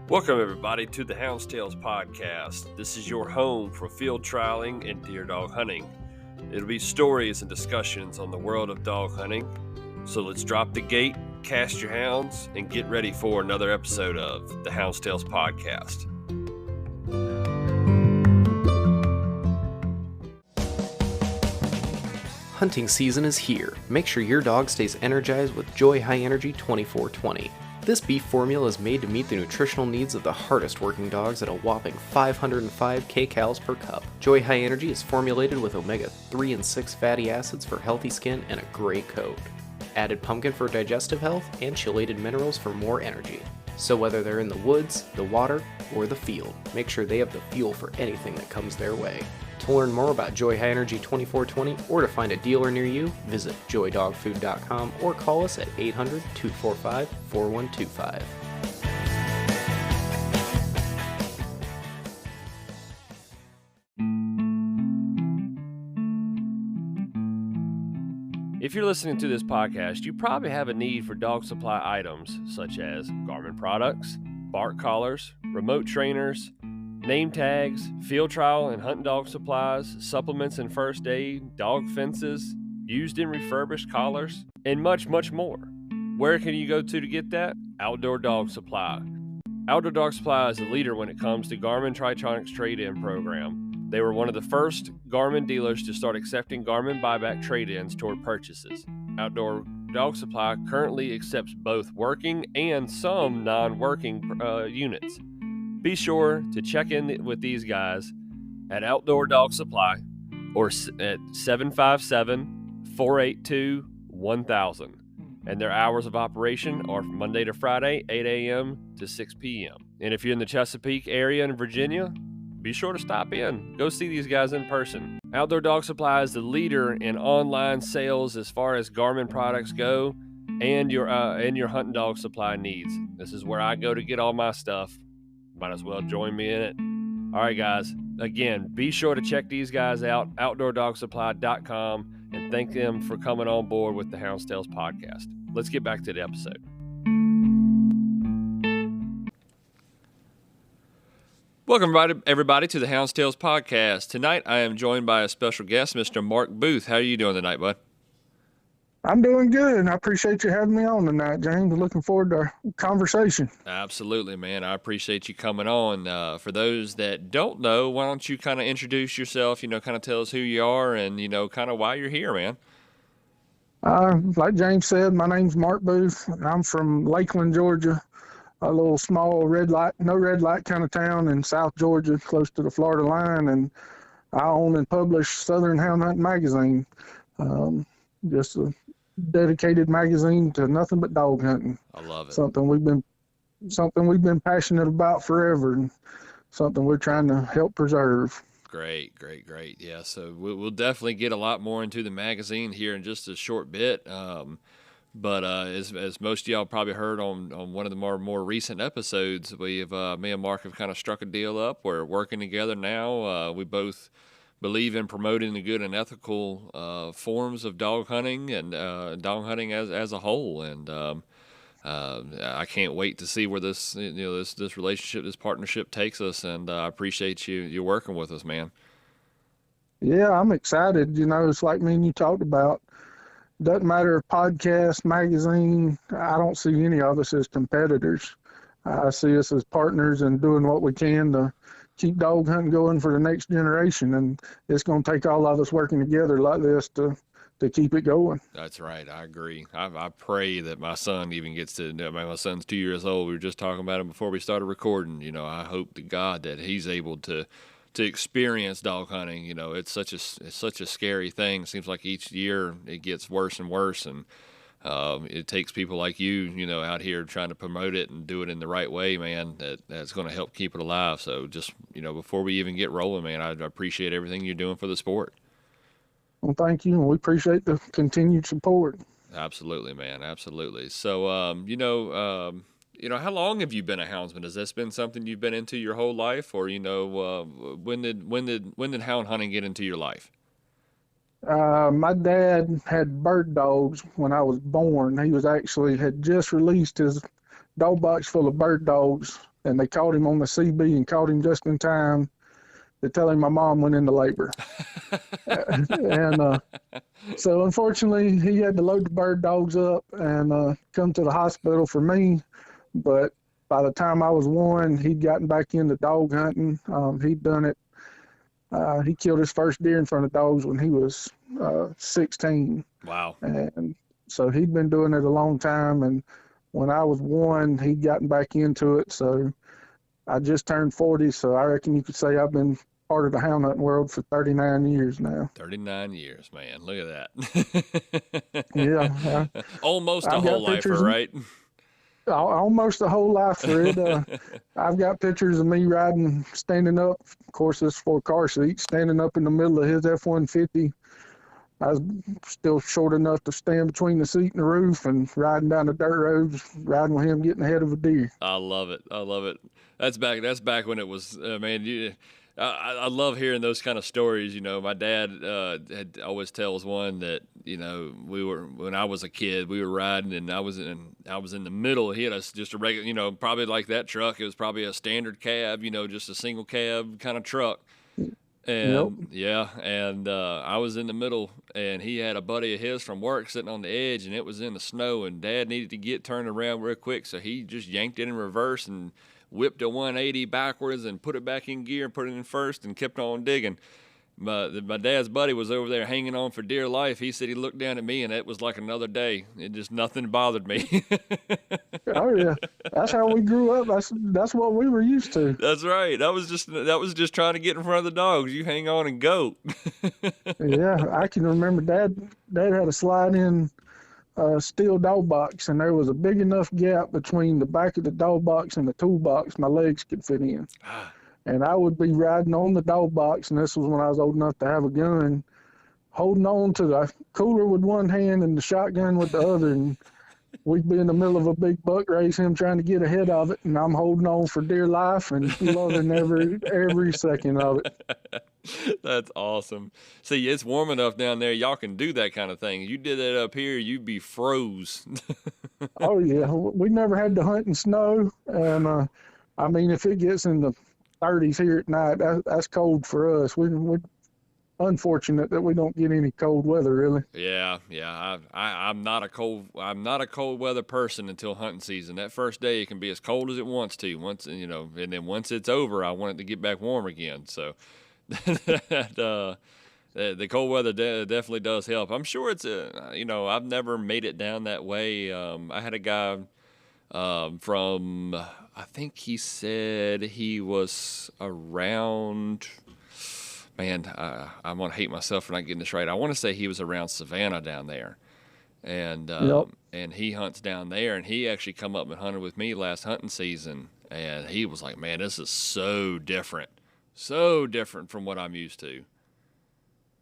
Welcome, everybody, to the Hounds Tales podcast. This is your home for field trialing and deer dog hunting. It'll be stories and discussions on the world of dog hunting. So let's drop the gate, cast your hounds, and get ready for another episode of the Hounds Tales podcast. Hunting season is here. Make sure your dog stays energized with Joy High Energy 24/20. This beef formula is made to meet the nutritional needs of the hardest working dogs at a whopping 505 kcals per cup. Joy High Energy is formulated with omega-3 and 6 fatty acids for healthy skin and a great coat. Added pumpkin for digestive health and chelated minerals for more energy. So whether they're in the woods, the water, or the field, make sure they have the fuel for anything that comes their way. To learn more about Joy High Energy 24/20 or to find a dealer near you, visit joydogfood.com or call us at 800-245-4125. If you're listening to this podcast, you probably have a need for dog supply items such as Garmin products, bark collars, remote trainers, name tags, field trial and hunting dog supplies, supplements and first aid, dog fences, used and refurbished collars, and much, much more. Where can you go to get that? Outdoor Dog Supply. Outdoor Dog Supply is a leader when it comes to Garmin Tritronics trade-in program. They were one of the first Garmin dealers to start accepting Garmin buyback trade-ins toward purchases. Outdoor Dog Supply currently accepts both working and some non-working units. Be sure to check in with these guys at Outdoor Dog Supply or at 757-482-1000. And their hours of operation are from Monday to Friday, 8 a.m. to 6 p.m. And if you're in the Chesapeake area in Virginia, be sure to stop in. Go see these guys in person. Outdoor Dog Supply is the leader in online sales as far as Garmin products go and your hunting dog supply needs. This is where I go to get all my stuff. Might as well join me in it. All right, guys. Again, be sure to check these guys out, outdoordogsupply.com, and thank them for coming on board with the Hounds Tales podcast. Let's get back to the episode. Welcome, everybody, to the Hounds Tales podcast. Tonight, I am joined by a special guest, Mr. Mark Booth. How are you doing tonight, bud? I'm doing good, and I appreciate you having me on tonight, James. Looking forward to our conversation. Absolutely, man. I appreciate you coming on. For those that don't know, why don't you kind of introduce yourself, kind of tell us who you are and, kind of why you're here, man. Like James said, my name's Mark Booth. I'm from Lakeland, Georgia, a little small no red light kind of town in South Georgia, close to the Florida line, and I own and publish Southern Hound Hunting Magazine. Just a dedicated magazine to nothing but dog hunting. I love it. Something we've been passionate about forever, and something we're trying to help preserve. Great. Yeah, so we'll definitely get a lot more into the magazine here in just a short bit. But as most of y'all probably heard on one of the more recent episodes, me and Mark have kind of struck a deal up. We're working together now. We both believe in promoting the good and ethical forms of dog hunting and dog hunting as a whole, and I can't wait to see where this relationship, this partnership takes us. And I appreciate you working with us, man. Yeah, I'm excited. It's like me and you talked about. Doesn't matter if podcast, magazine. I don't see any of us as competitors. I see us as partners and doing what we can to keep dog hunting going for the next generation, and it's going to take all of us working together like this to keep it going. That's right. I agree. I pray that my son even gets to. My son's 2 years old. We were just talking about him before we started recording. I hope to God that he's able to experience dog hunting. It's such a scary thing. It seems like each year it gets worse and worse, and it takes people like you, out here trying to promote it and do it in the right way, man, that's going to help keep it alive. So just, before we even get rolling, man, I appreciate everything you're doing for the sport. Well, thank you, and we appreciate the continued support. Absolutely, man. Absolutely. So, how long have you been a houndsman? Has this been something you've been into your whole life, or, when did hound hunting get into your life? My dad had bird dogs when I was born. He had just released his dog box full of bird dogs and they caught him on the CB and caught him just in time to tell him my mom went into labor. And so unfortunately, he had to load the bird dogs up and come to the hospital for me. But by the time I was 1, he'd gotten back into dog hunting. He'd done it. He killed his first deer in front of dogs when he was 16. Wow. And so he'd been doing it a long time. And when I was 1, he'd gotten back into it. So I just turned 40. So I reckon you could say I've been part of the hound hunting world for 39 years now. 39 years, man. Look at that. Yeah. Almost a whole lifer, right? Almost a whole life for it. I've got pictures of me riding, standing up. Of course, this is for a car seat, standing up in the middle of his F-150. I was still short enough to stand between the seat and the roof and riding down the dirt roads, riding with him, getting ahead of a deer. I love it. I love it. That's back when it was, man, I love hearing those kind of stories. You know, my dad had always tells one that, you know, when I was a kid, we were riding and I was in the middle. He had us just a regular, you know, probably like that truck. It was probably a standard cab, you know, just a single cab kind of truck. And I was in the middle, and he had a buddy of his from work sitting on the edge, and it was in the snow, and Dad needed to get turned around real quick, so he just yanked it in reverse and whipped a 180 backwards and put it back in gear and put it in first and kept on digging. My dad's buddy was over there hanging on for dear life. He said he looked down at me, and it was like another day. It just nothing bothered me. Oh yeah, that's how we grew up. That's what we were used to. That's right. That was just trying to get in front of the dogs. You hang on and go. Yeah, I can remember Dad had a slide-in steel dog box, and there was a big enough gap between the back of the dog box and the toolbox my legs could fit in. And I would be riding on the dog box, and this was when I was old enough to have a gun, holding on to the cooler with one hand and the shotgun with the other, and we'd be in the middle of a big buck race, him trying to get ahead of it, and I'm holding on for dear life and loving every second of it. That's awesome. See, it's warm enough down there, y'all can do that kind of thing. You did that up here, you'd be froze. Oh, yeah. We never had to hunt in snow, and I mean, if it gets in the 30s here at night, that's cold for us. We're unfortunate that we don't get any cold weather, really. Yeah. I'm not a cold weather person until hunting season. That first day it can be as cold as it wants to. And then once it's over, I want it to get back warm again. So the cold weather definitely does help. I'm sure it's I've never made it down that way. I had a guy from, I think he said he was around, man, I'm going to hate myself for not getting this right. I want to say he was around Savannah down there. And and he hunts down there, and he actually come up and hunted with me last hunting season. And he was like, man, this is so different from what I'm used to.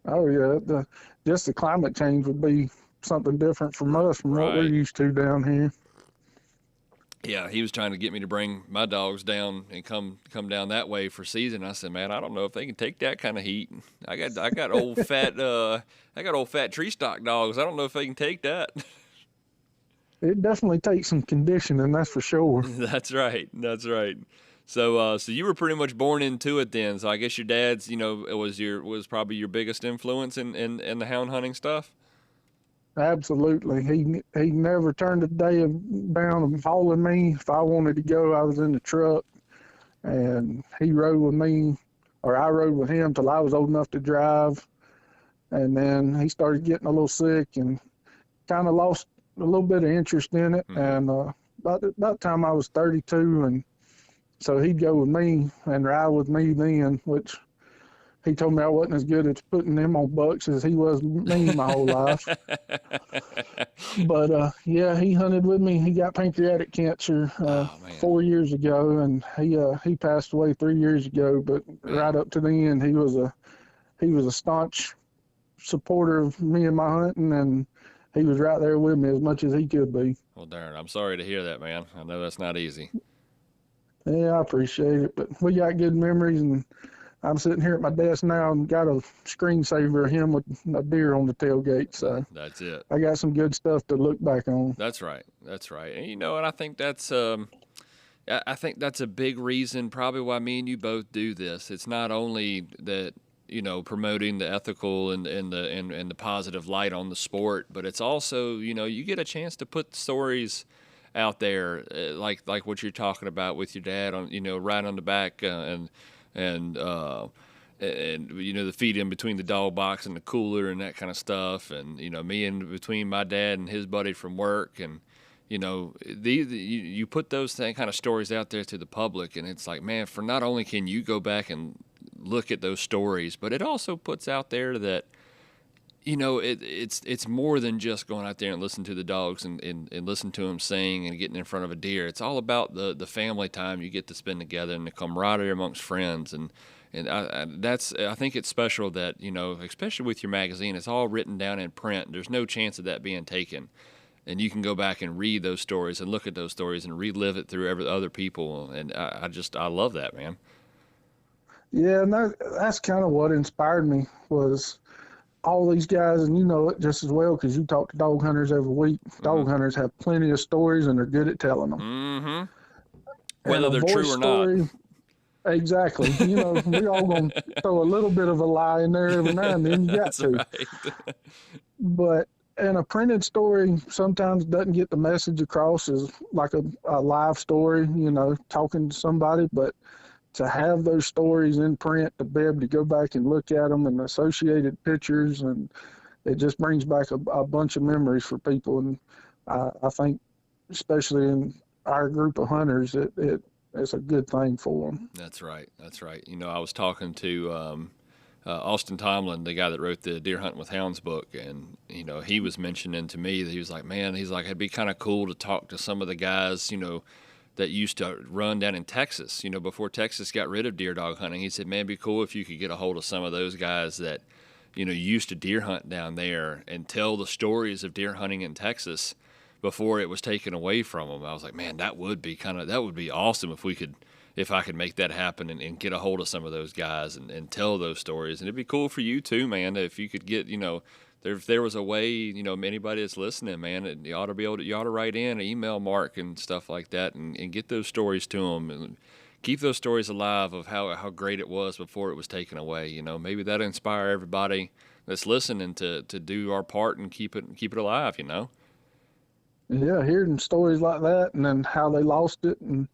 Oh, yeah. Just the climate change would be something different from us, from what we're used to down here. Yeah, he was trying to get me to bring my dogs down and come down that way for season. I said, man, I don't know if they can take that kind of heat. I got old fat tree stock dogs. I don't know if they can take that. It definitely takes some conditioning, that's for sure. That's right. So you were pretty much born into it then. So I guess your dad's, was probably your biggest influence in the hound hunting stuff. Absolutely. He never turned a day down hauling me. If I wanted to go, I was in the truck, and he rode with me, or I rode with him till I was old enough to drive. And then he started getting a little sick and kind of lost a little bit of interest in it. And about the time I was 32, and so he'd go with me and ride with me then, which he told me I wasn't as good at putting them on bucks as he was me my whole life. But, he hunted with me. He got pancreatic cancer 4 years ago, and he passed away 3 years ago. But right up to then, he was a staunch supporter of me and my hunting, and he was right there with me as much as he could be. Well, darn, I'm sorry to hear that, man. I know that's not easy. Yeah, I appreciate it. But we got good memories, and I'm sitting here at my desk now and got a screensaver of him with a deer on the tailgate. So that's it. I got some good stuff to look back on. That's right. And and I think that's I think that's a big reason probably why me and you both do this. It's not only that, promoting the ethical and the positive light on the sport, but it's also, you get a chance to put stories out there, like what you're talking about with your dad on, right on the back, and the feed in between the dog box and the cooler and that kind of stuff, and me in between my dad and his buddy from work, and you put those kind of stories out there to the public, and it's like, man, for not only can you go back and look at those stories, but it also puts out there that it's more than just going out there and listen to the dogs and listen to them sing and getting in front of a deer. It's all about the family time you get to spend together and the camaraderie amongst friends, and I think it's special that, especially with your magazine, it's all written down in print. There's no chance of that being taken. And you can go back and read those stories and look at those stories and relive it through other people. And I love that, man. Yeah, and that's kind of what inspired me, was all these guys, and you know it just as well because you talk to dog hunters every week. Dog hunters have plenty of stories, and they're good at telling them. Mm-hmm. Whether they're true or not. Exactly. We all going to throw a little bit of a lie in there every now and then. You got to. Right. But and a printed story sometimes doesn't get the message across as like a live story, talking to somebody. But to have those stories in print, to be able to go back and look at them and associated pictures, and it just brings back a bunch of memories for people. And I think, especially in our group of hunters, it's a good thing for them. That's right. I was talking to Austin Tomlin, the guy that wrote the Deer Hunting with Hounds book, and he was mentioning to me that he was like, man, it'd be kind of cool to talk to some of the guys, that used to run down in Texas, before Texas got rid of deer dog hunting. He said, man, it'd be cool if you could get a hold of some of those guys that, used to deer hunt down there and tell the stories of deer hunting in Texas before it was taken away from them. I was like, man, that would be awesome if I could make that happen and get a hold of some of those guys and tell those stories. And it'd be cool for you too, man, if you could get, if there was a way, anybody that's listening, man, you ought to write in, email Mark and stuff like that, and get those stories to them and keep those stories alive of how great it was before it was taken away. Maybe that'll inspire everybody that's listening to do our part and keep it alive. Yeah, hearing stories like that, and then how they lost it, and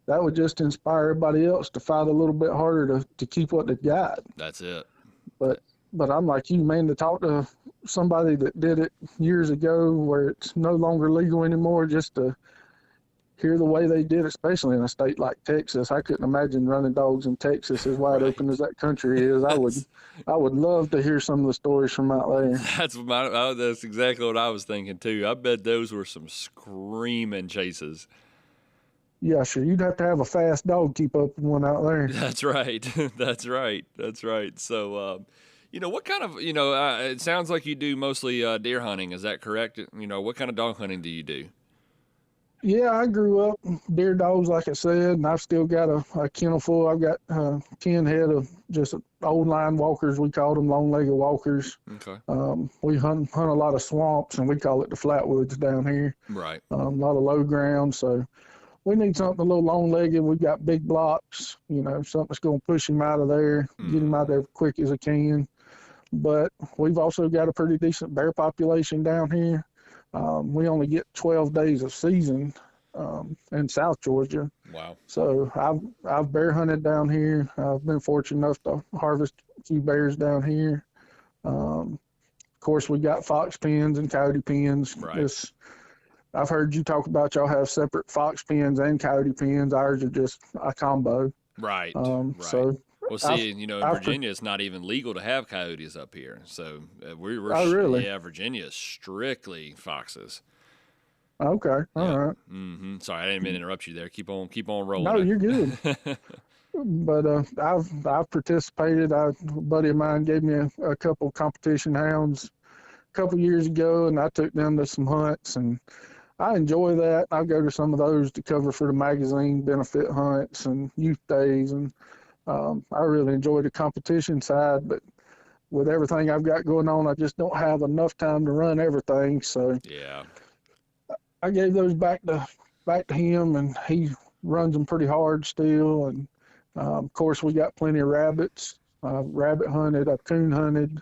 that would just inspire everybody else to fight a little bit harder to keep what they've got. That's it. But I'm like you, man, to talk to somebody that did it years ago where it's no longer legal anymore, just to hear the way they did, especially in a state like Texas. I couldn't imagine running dogs in Texas as wide open as that country is. I would love to hear some of the stories from out there. That's exactly what I was thinking too. I bet those were some screaming chases. Yeah, sure. You'd have to have a fast dog keep up with one out there. That's right. That's right. So, what kind of, it sounds like you do mostly deer hunting. Is that correct? What kind of dog hunting do you do? Yeah, I grew up deer dogs, like I said, and I've still got a kennel full. I've got 10 head of just old line walkers. We call them long-legged walkers. Okay. We hunt a lot of swamps, and we call it the flatwoods down here. Right. A lot of low ground, so we need something a little long-legged. We've got big blocks, something that's going to push him out of there, get him out there as quick as I can. But we've also got a pretty decent bear population down here. We only get 12 days of season in South Georgia. Wow. So I've bear hunted down here. I've been fortunate enough to harvest a few bears down here. Of course, we got fox pens and coyote pens. Right. I've heard you talk about y'all have separate fox pens and coyote pens. Ours are just a combo. Right. Right. So. Well, see, in Virginia, it's not even legal to have coyotes up here. So we're oh, really? Yeah, Virginia is strictly foxes. Okay, all right. Mm-hmm. Sorry, I didn't mean to interrupt you there. Keep on rolling. No, you're good. But I've participated. A buddy of mine gave me a couple competition hounds a couple years ago, and I took them to some hunts, and I enjoy that. I go to some of those to cover for the magazine, benefit hunts and youth days, and I really enjoy the competition side, but with everything I've got going on, I just don't have enough time to run everything. So yeah, I gave those back to him, and he runs them pretty hard still. And of course, we got plenty of rabbits. Rabbit hunted, I've coon hunted,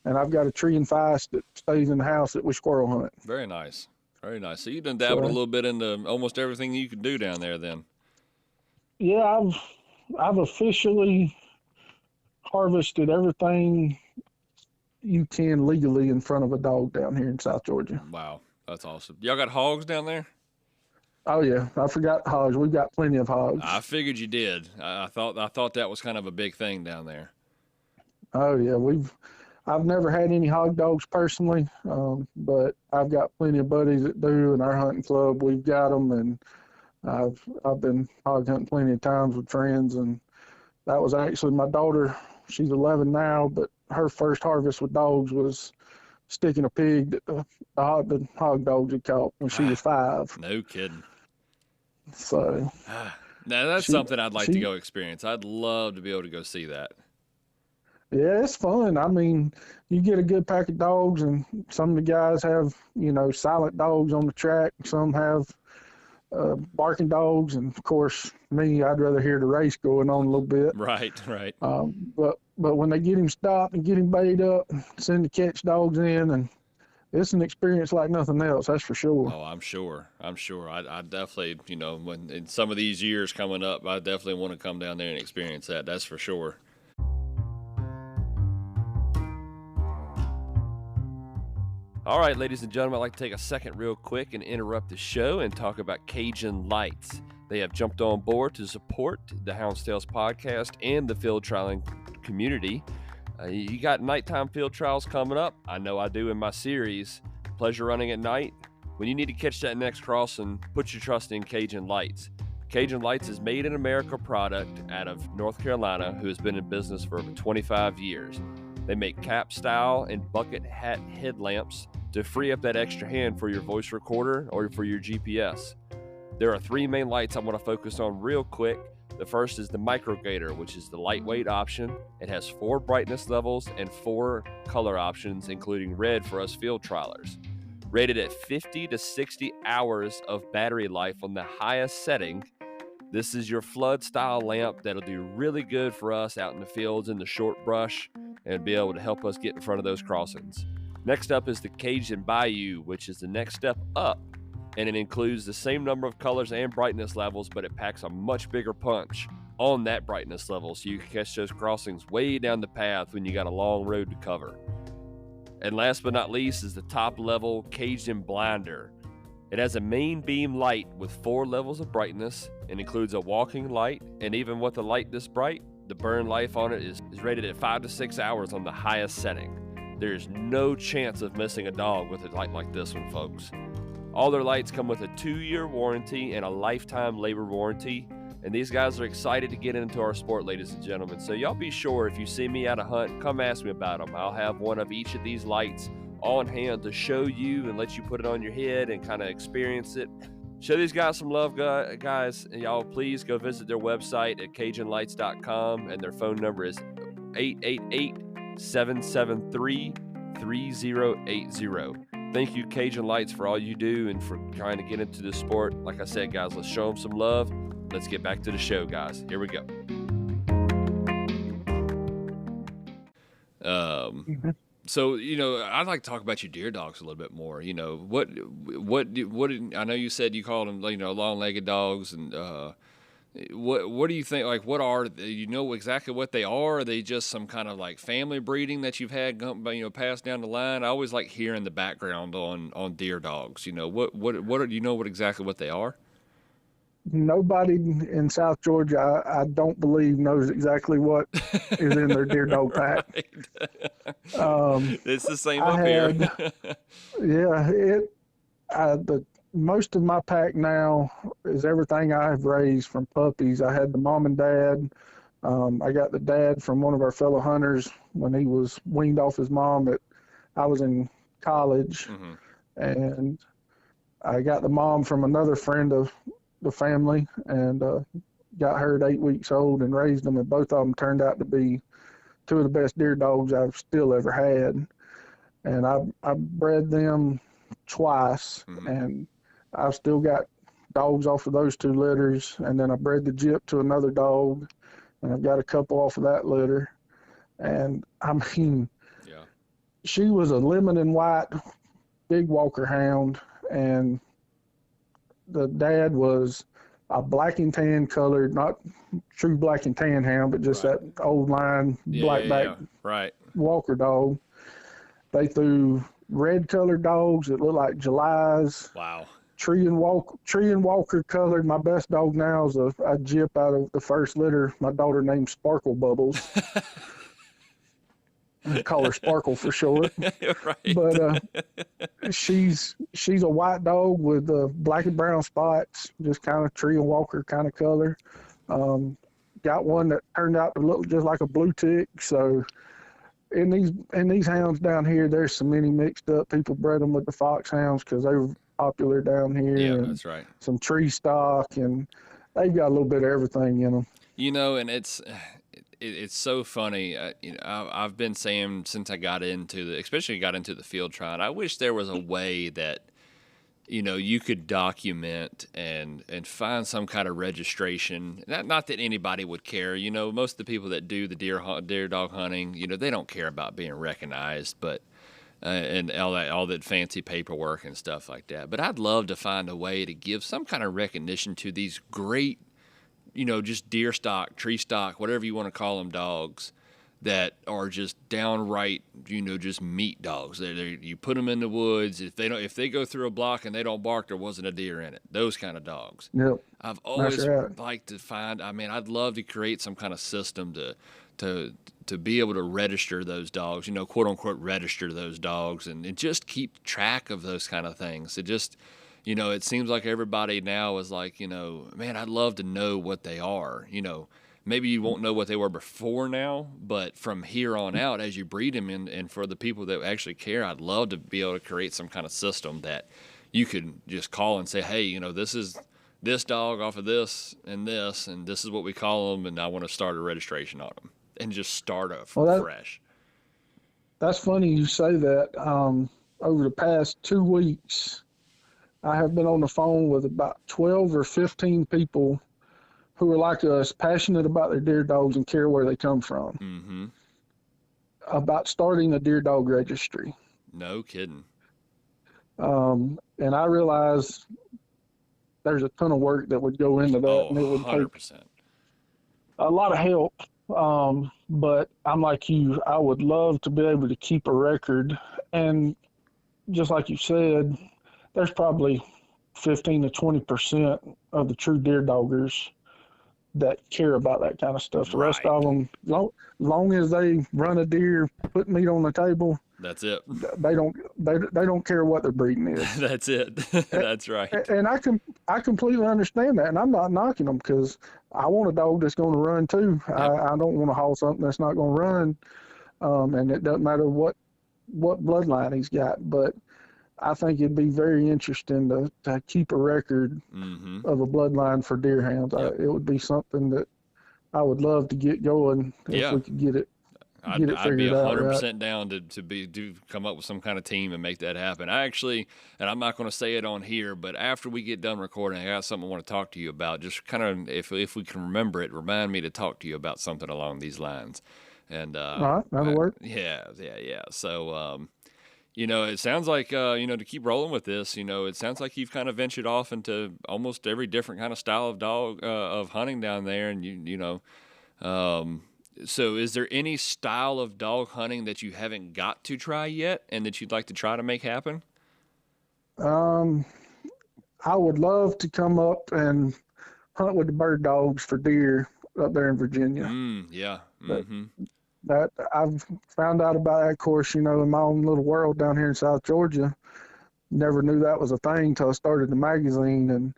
and I've got a tree and feist that stays in the house that we squirrel hunt. Very nice. Very nice. So you done dabbled a little bit into almost everything you can do down there then. Yeah, I've officially harvested everything you can legally in front of a dog down here in South Georgia. Wow, that's awesome. Y'all got hogs down there? Oh yeah, I forgot hogs. We've got plenty of hogs. I figured you did. I thought that was kind of a big thing down there. Oh yeah, I've never had any hog dogs personally, but I've got plenty of buddies that do. In our hunting club, we've got them, and I've been hog hunting plenty of times with friends. And that was actually my daughter. She's 11 now, but her first harvest with dogs was sticking a pig that the hog dogs had caught when she was 5. No kidding. So now that's something I'd like to go experience. I'd love to be able to go see that. Yeah, it's fun. I mean, you get a good pack of dogs, and some of the guys have, silent dogs on the track. Some have barking dogs, and of course, me, I'd rather hear the race going on a little bit. Right. But when they get him stopped and get him baited up, send the catch dogs in, and it's an experience like nothing else, that's for sure. Oh, I'm sure. I definitely, when in some of these years coming up, I definitely want to come down there and experience that. That's for sure. All right, ladies and gentlemen, I'd like to take a second real quick and interrupt the show and talk about Cajun Lights. They have jumped on board to support the Hounds Tales podcast and the field trialing community. You got nighttime field trials coming up. I know I do in my series, Pleasure Running at Night. When you need to catch that next crossing, put your trust in Cajun Lights. Cajun Lights is made in America product out of North Carolina who has been in business for over 25 years. They make cap style and bucket hat headlamps to free up that extra hand for your voice recorder or for your GPS. There are 3 main lights I want to focus on real quick. The first is the Micro Gator, which is the lightweight option. It has 4 brightness levels and 4 color options, including red for us field trialers. Rated at 50 to 60 hours of battery life on the highest setting, this is your flood style lamp that'll do really good for us out in the fields in the short brush and be able to help us get in front of those crossings. Next up is the Cajun Bayou, which is the next step up, and it includes the same number of colors and brightness levels, but it packs a much bigger punch on that brightness level so you can catch those crossings way down the path when you got a long road to cover. And last but not least is the top level Cajun Blinder. It has a main beam light with 4 levels of brightness and includes a walking light, and even with a light this bright, the burn life on it is rated at 5 to 6 hours on the highest setting. There's no chance of missing a dog with a light like this one, folks. All their lights come with a 2-year warranty and a lifetime labor warranty, and these guys are excited to get into our sport, ladies and gentlemen. So y'all be sure if you see me at a hunt, come ask me about them. I'll have one of each of these lights on hand to show you and let you put it on your head and kind of experience it. Show these guys some love, guys. And y'all please go visit their website at CajunLights.com, and their phone number is 888-773-3080. Thank you, Cajun Lights, for all you do and for trying to get into the sport. Like I said, guys, let's show them some love. Let's get back to the show, guys. Here we go. So, I'd like to talk about your deer dogs a little bit more. What I know you said you called them, long-legged dogs, and what do you think? Like, what are you know exactly what they are? Are they just some kind of like family breeding that you've had, passed down the line? I always like hearing the background on deer dogs. What do you know exactly what they are? Nobody in South Georgia, I don't believe, knows exactly what is in their deer dog pack. It's the same up here. Most of my pack now is everything I've raised from puppies. I had the mom and dad. I got the dad from one of our fellow hunters when he was weaned off his mom. I was in college, and I got the mom from another friend of the family, and got her at 8 weeks old and raised them, and both of them turned out to be 2 of the best deer dogs I've still ever had. And I bred them twice, and I've still got dogs off of those 2 litters, and then I bred the Gyp to another dog, and I've got a couple off of that litter. And I mean, Yeah. she was a lemon and white big Walker Hound, and the dad was a black and tan colored, not true black and tan hound, but just Right. that old line black back Right. Walker dog. They threw red colored dogs that look like Julys. Wow. Tree and Walker colored. My best dog now is a Gyp out of the first litter. My daughter named Sparkle Bubbles. I call her Sparkle for short. Right. But she's a white dog with black and brown spots, just kind of Tree and Walker kind of color. Got one that turned out to look just like a blue tick. So in these hounds down here, there's so many mixed up. People bred them with the foxhounds because they were popular down here. Yeah, that's right. Some tree stock, and they've got a little bit of everything in them. You know, and it's so funny. You know, I've been saying since I especially got into the field trial, I wish there was a way that, you know, you could document and find some kind of registration. Not that anybody would care. You know, most of the people that do the deer dog hunting, you know, they don't care about being recognized, but and all that fancy paperwork and stuff like that. But I'd love to find a way to give some kind of recognition to these great, you know, just deer stock, tree stock, whatever you want to call them, dogs that are just downright, you know, just meat dogs. You put them in the woods. If they go through a block and they don't bark, there wasn't a deer in it. Those kind of dogs. Yep. I've always liked to find. I mean, I'd love to create some kind of system to be able to register those dogs. You know, quote unquote, register those dogs and just keep track of those kind of things. It just, you know, it seems like everybody now is like, you know, man, I'd love to know what they are. You know, maybe you won't know what they were before now, but from here on out, as you breed them, and for the people that actually care, I'd love to be able to create some kind of system that you could just call and say, hey, you know, this is this dog off of this, and this is what we call them, and I want to start a registration on them, and just start fresh. That's funny you say that. Over the past 2 weeks, I have been on the phone with about 12 or 15 people who are like us, passionate about their deer dogs and care where they come from, Mm-hmm. about starting a deer dog registry. No kidding. And I realize there's a ton of work that would go into that, and it would 100%. take a lot of help. But I'm like you, I would love to be able to keep a record. And just like you said, there's probably 15 to 20% of the true deer doggers that care about that kind of stuff. The rest of them, long as they run a deer, put meat on the table, that's it. They don't care what their breeding is. That's it. That's right. And I completely understand that, and I'm not knocking them because I want a dog that's going to run too. Yep. I don't want to haul something that's not going to run, and it doesn't matter what bloodline he's got. But I think it'd be very interesting to keep a record mm-hmm. of a bloodline for deer hounds. Yep. It would be something that I would love to get going if we could get it. I'd be 100% down to come up with some kind of team and make that happen. I actually, and I'm not going to say it on here, but after we get done recording, I got something I want to talk to you about. Just kind of, if we can remember it, remind me to talk to you about something along these lines. And all right, that'll work. Yeah. So, you know, it sounds like, you know, to keep rolling with this, you know, it sounds like you've kind of ventured off into almost every different kind of style of dog of hunting down there, and you know. So is there any style of dog hunting that you haven't got to try yet and that you'd like to try to make happen? I would love to come up and hunt with the bird dogs for deer up there in Virginia. Yeah. Mm-hmm. That I've found out about that course, you know, in my own little world down here in South Georgia. Never knew that was a thing until I started the magazine, and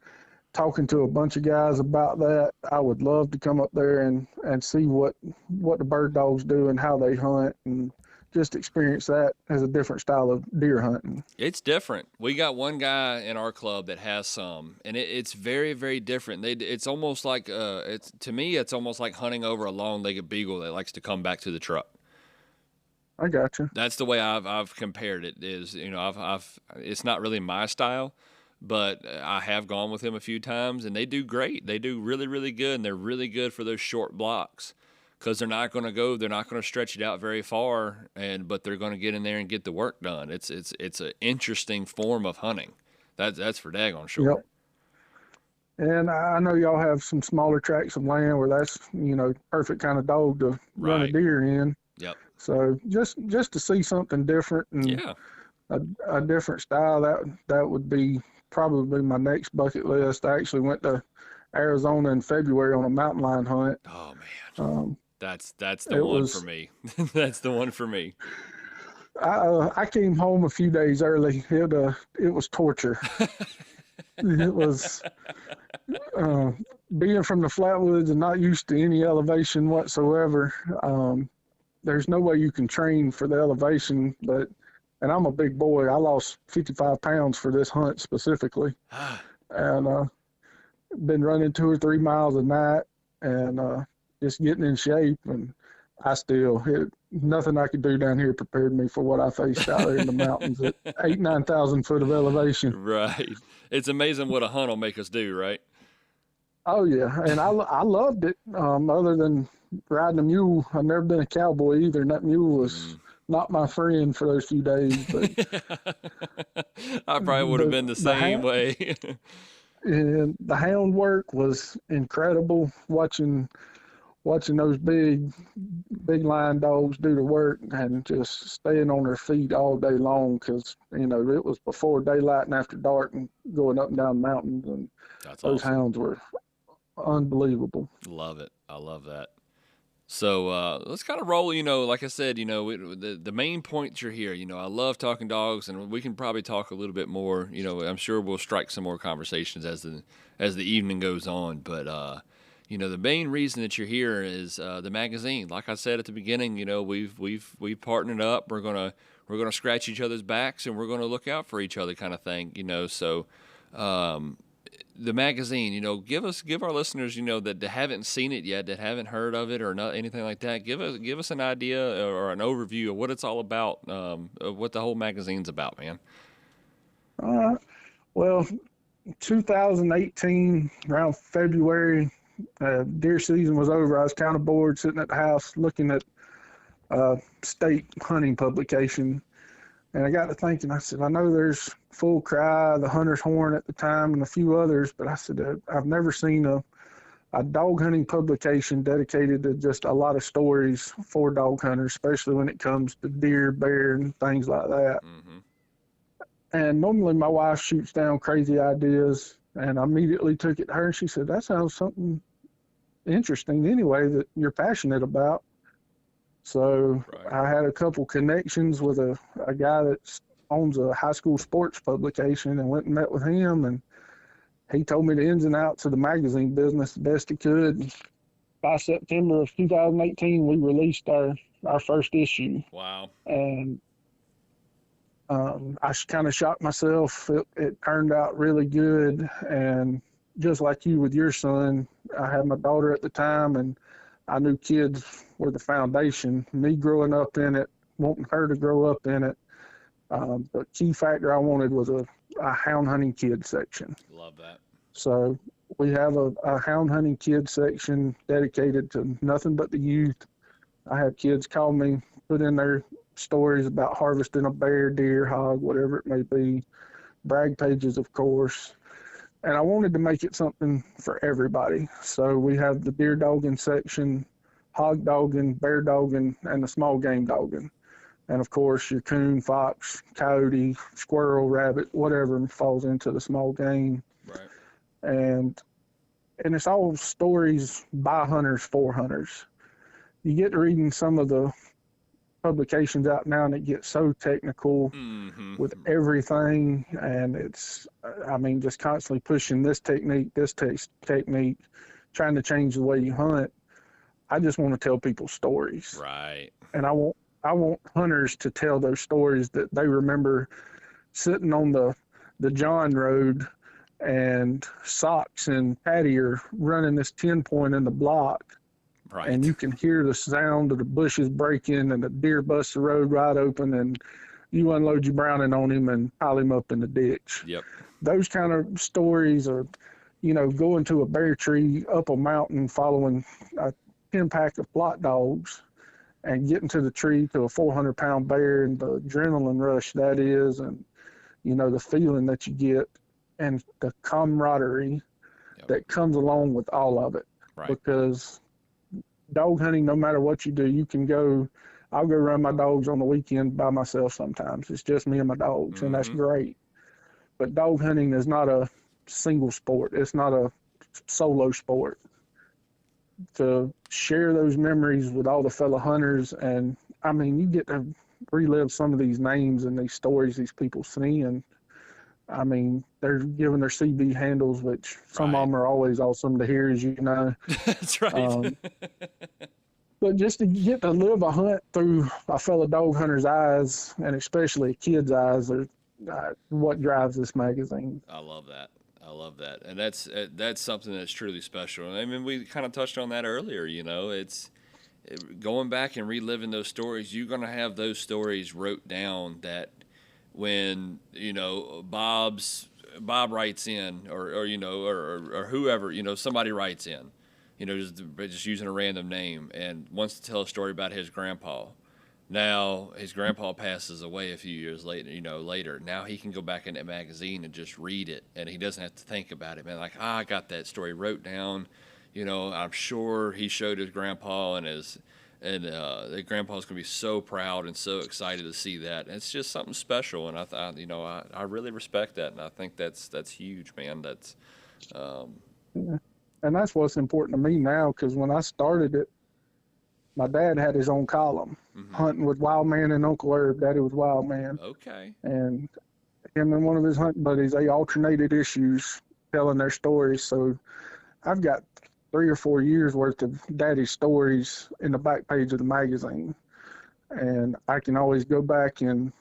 talking to a bunch of guys about that. I would love to come up there and see what the bird dogs do and how they hunt, and just experience that as a different style of deer hunting. It's different. We got one guy in our club that has some, and it's very, very different. It's almost like to me, it's almost like hunting over a long-legged beagle that likes to come back to the truck. I got you. That's the way I've compared it. Is, you know, I've it's not really my style, but I have gone with him a few times, and they do great. They do really, really good, and they're really good for those short blocks because they're not going to stretch it out very far, but they're going to get in there and get the work done. It's an interesting form of hunting. That's for daggone sure. Yep. And I know y'all have some smaller tracts of land where that's, perfect kind of dog to run a deer in. Yep. So just to see something different and a different style, that would be probably my next bucket list. I actually went to Arizona in February on a mountain lion hunt. Oh man, that's the one for me. That's the one for me. I came home a few days early. It was torture. It was being from the flatwoods and not used to any elevation whatsoever. There's no way you can train for the elevation, and I'm a big boy. I lost 55 pounds for this hunt specifically, and been running 2 or 3 miles a night and just getting in shape. And nothing I could do down here prepared me for what I faced out there in the mountains at 9,000 foot of elevation. Right. It's amazing what a hunt will make us do, right? Oh yeah, and I loved it. Other than riding a mule, I've never been a cowboy either, and that mule was not my friend for those few days. But I probably would have been the same way. And the hound work was incredible. Watching those big line dogs do the work and just staying on their feet all day long, because it was before daylight and after dark and going up and down mountains, and those hounds were unbelievable. Love it. I love that. So let's kind of roll. Like I said, the main points are here. I love talking dogs, and we can probably talk a little bit more. I'm sure we'll strike some more conversations as the evening goes on, but the main reason that you're here is the magazine. Like I said at the beginning, we've partnered up. We're gonna scratch each other's backs, and we're gonna look out for each other, kind of thing. So the magazine, give our listeners, that haven't seen it yet, that haven't heard of it or not anything like that. Give us an idea or an overview of what it's all about, what the whole magazine's about, man. Well, 2018 around February. Deer season was over. I was kind of bored sitting at the house looking at state hunting publication, and I got to thinking. I said, I know there's Full Cry, the Hunter's Horn at the time, and a few others, but I said I've never seen a dog hunting publication dedicated to just a lot of stories for dog hunters, especially when it comes to deer, bear, and things like that. Mm-hmm. And normally my wife shoots down crazy ideas, and I immediately took it to her, and she said, that sounds something interesting anyway that you're passionate about. So I had a couple connections with a guy that owns a high school sports publication, and went and met with him, and he told me the ins and outs of the magazine business the best he could. By September of 2018, we released our first issue. Wow. And I kind of shocked myself. It turned out really good. And just like you with your son, I had my daughter at the time, and I knew kids were the foundation. Me growing up in it, wanting her to grow up in it. The key factor I wanted was a hound hunting kids section. Love that. So we have a hound hunting kids section dedicated to nothing but the youth. I have kids call me, put in their stories about harvesting a bear, deer, hog, whatever it may be, brag pages, of course. And I wanted to make it something for everybody. So we have the deer dogging section, hog dogging, bear dogging, and the small game dogging. And of course, your coon, fox, coyote, squirrel, rabbit, whatever falls into the small game. Right. And it's all stories by hunters for hunters. You get to reading some of the publications out now, and it gets so technical with everything, and it's, just constantly pushing this technique, trying to change the way you hunt. I just want to tell people stories. Right. And I want hunters to tell those stories that they remember sitting on the John Road, and Socks and Patty are running this 10-point in the block. Right. And you can hear the sound of the bushes breaking, and the deer busts the road right open, and you unload your Browning on him and pile him up in the ditch. Yep. those kind of stories, or, going to a bear tree up a mountain following a 10-pack of plot dogs and getting to the tree to a 400-pound bear, and the adrenaline rush that is, and, the feeling that you get and the camaraderie that comes along with all of it. Right. Because dog hunting, no matter what you do, I'll go run my dogs on the weekend by myself sometimes. It's just me and my dogs, and that's great. But dog hunting is not a single sport. It's not a solo sport. To share those memories with all the fellow hunters, and you get to relive some of these names and these stories these people see, and they're giving their CB handles, which some of them are always awesome to hear, as you know. That's right. But just to get to live a hunt through a fellow dog hunter's eyes, and especially a kid's eyes, are what drives this magazine. I love that. And that's something that's truly special. And we kind of touched on that earlier. It's going back and reliving those stories. You're going to have those stories wrote down that when, Bob writes in, or whoever, somebody writes in, just using a random name and wants to tell a story about his grandpa. Now his grandpa passes away a few years later. Now he can go back in that magazine and just read it, and he doesn't have to think about it, man. Like, I got that story wrote down. I'm sure he showed his grandpa, and the grandpa's gonna be so proud and so excited to see that. And it's just something special, and I really respect that, and I think that's huge, man. That's yeah. And that's what's important to me now, because when I started it, my dad had his own column, Hunting with Wild Man and Uncle Herb. Daddy was Wild Man. Okay. And him and one of his hunting buddies, they alternated issues telling their stories. So I've got 3 or 4 years worth of Daddy's stories in the back page of the magazine. And I can always go back and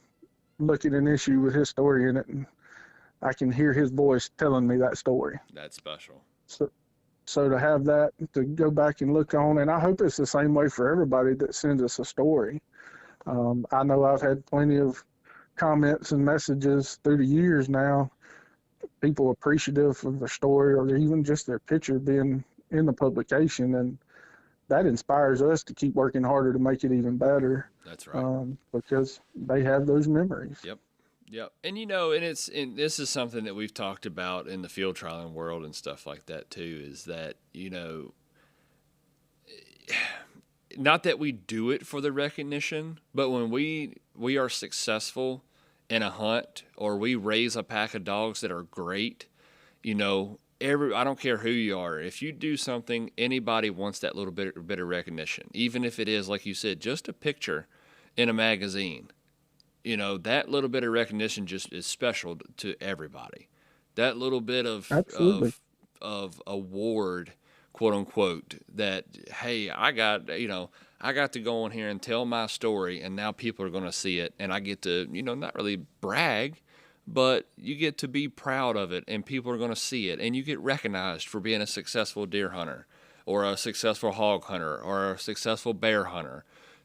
look at an issue with his story in it, and I can hear his voice telling me that story. That's special. So to have that to go back and look on, and I hope it's the same way for everybody that sends us a story. I know I've had plenty of comments and messages through the years now, people appreciative of their story, or even just their picture being in the publication, and that inspires us to keep working harder to make it even better. That's right. Because they have those memories. Yep. And and this is something that we've talked about in the field trialing world and stuff like that too, is that, not that we do it for the recognition, but when we are successful in a hunt, or we raise a pack of dogs that are great, I don't care who you are. If you do something, anybody wants that little bit of recognition, even if it is, like you said, just a picture in a magazine. That little bit of recognition just is special to everybody. That little bit of award, quote unquote, that, hey, I got to go on here and tell my story, and now people are going to see it, and I get to, not really brag, but you get to be proud of it, and people are going to see it, and you get recognized for being a successful deer hunter, or a successful hog hunter, or a successful bear hunter.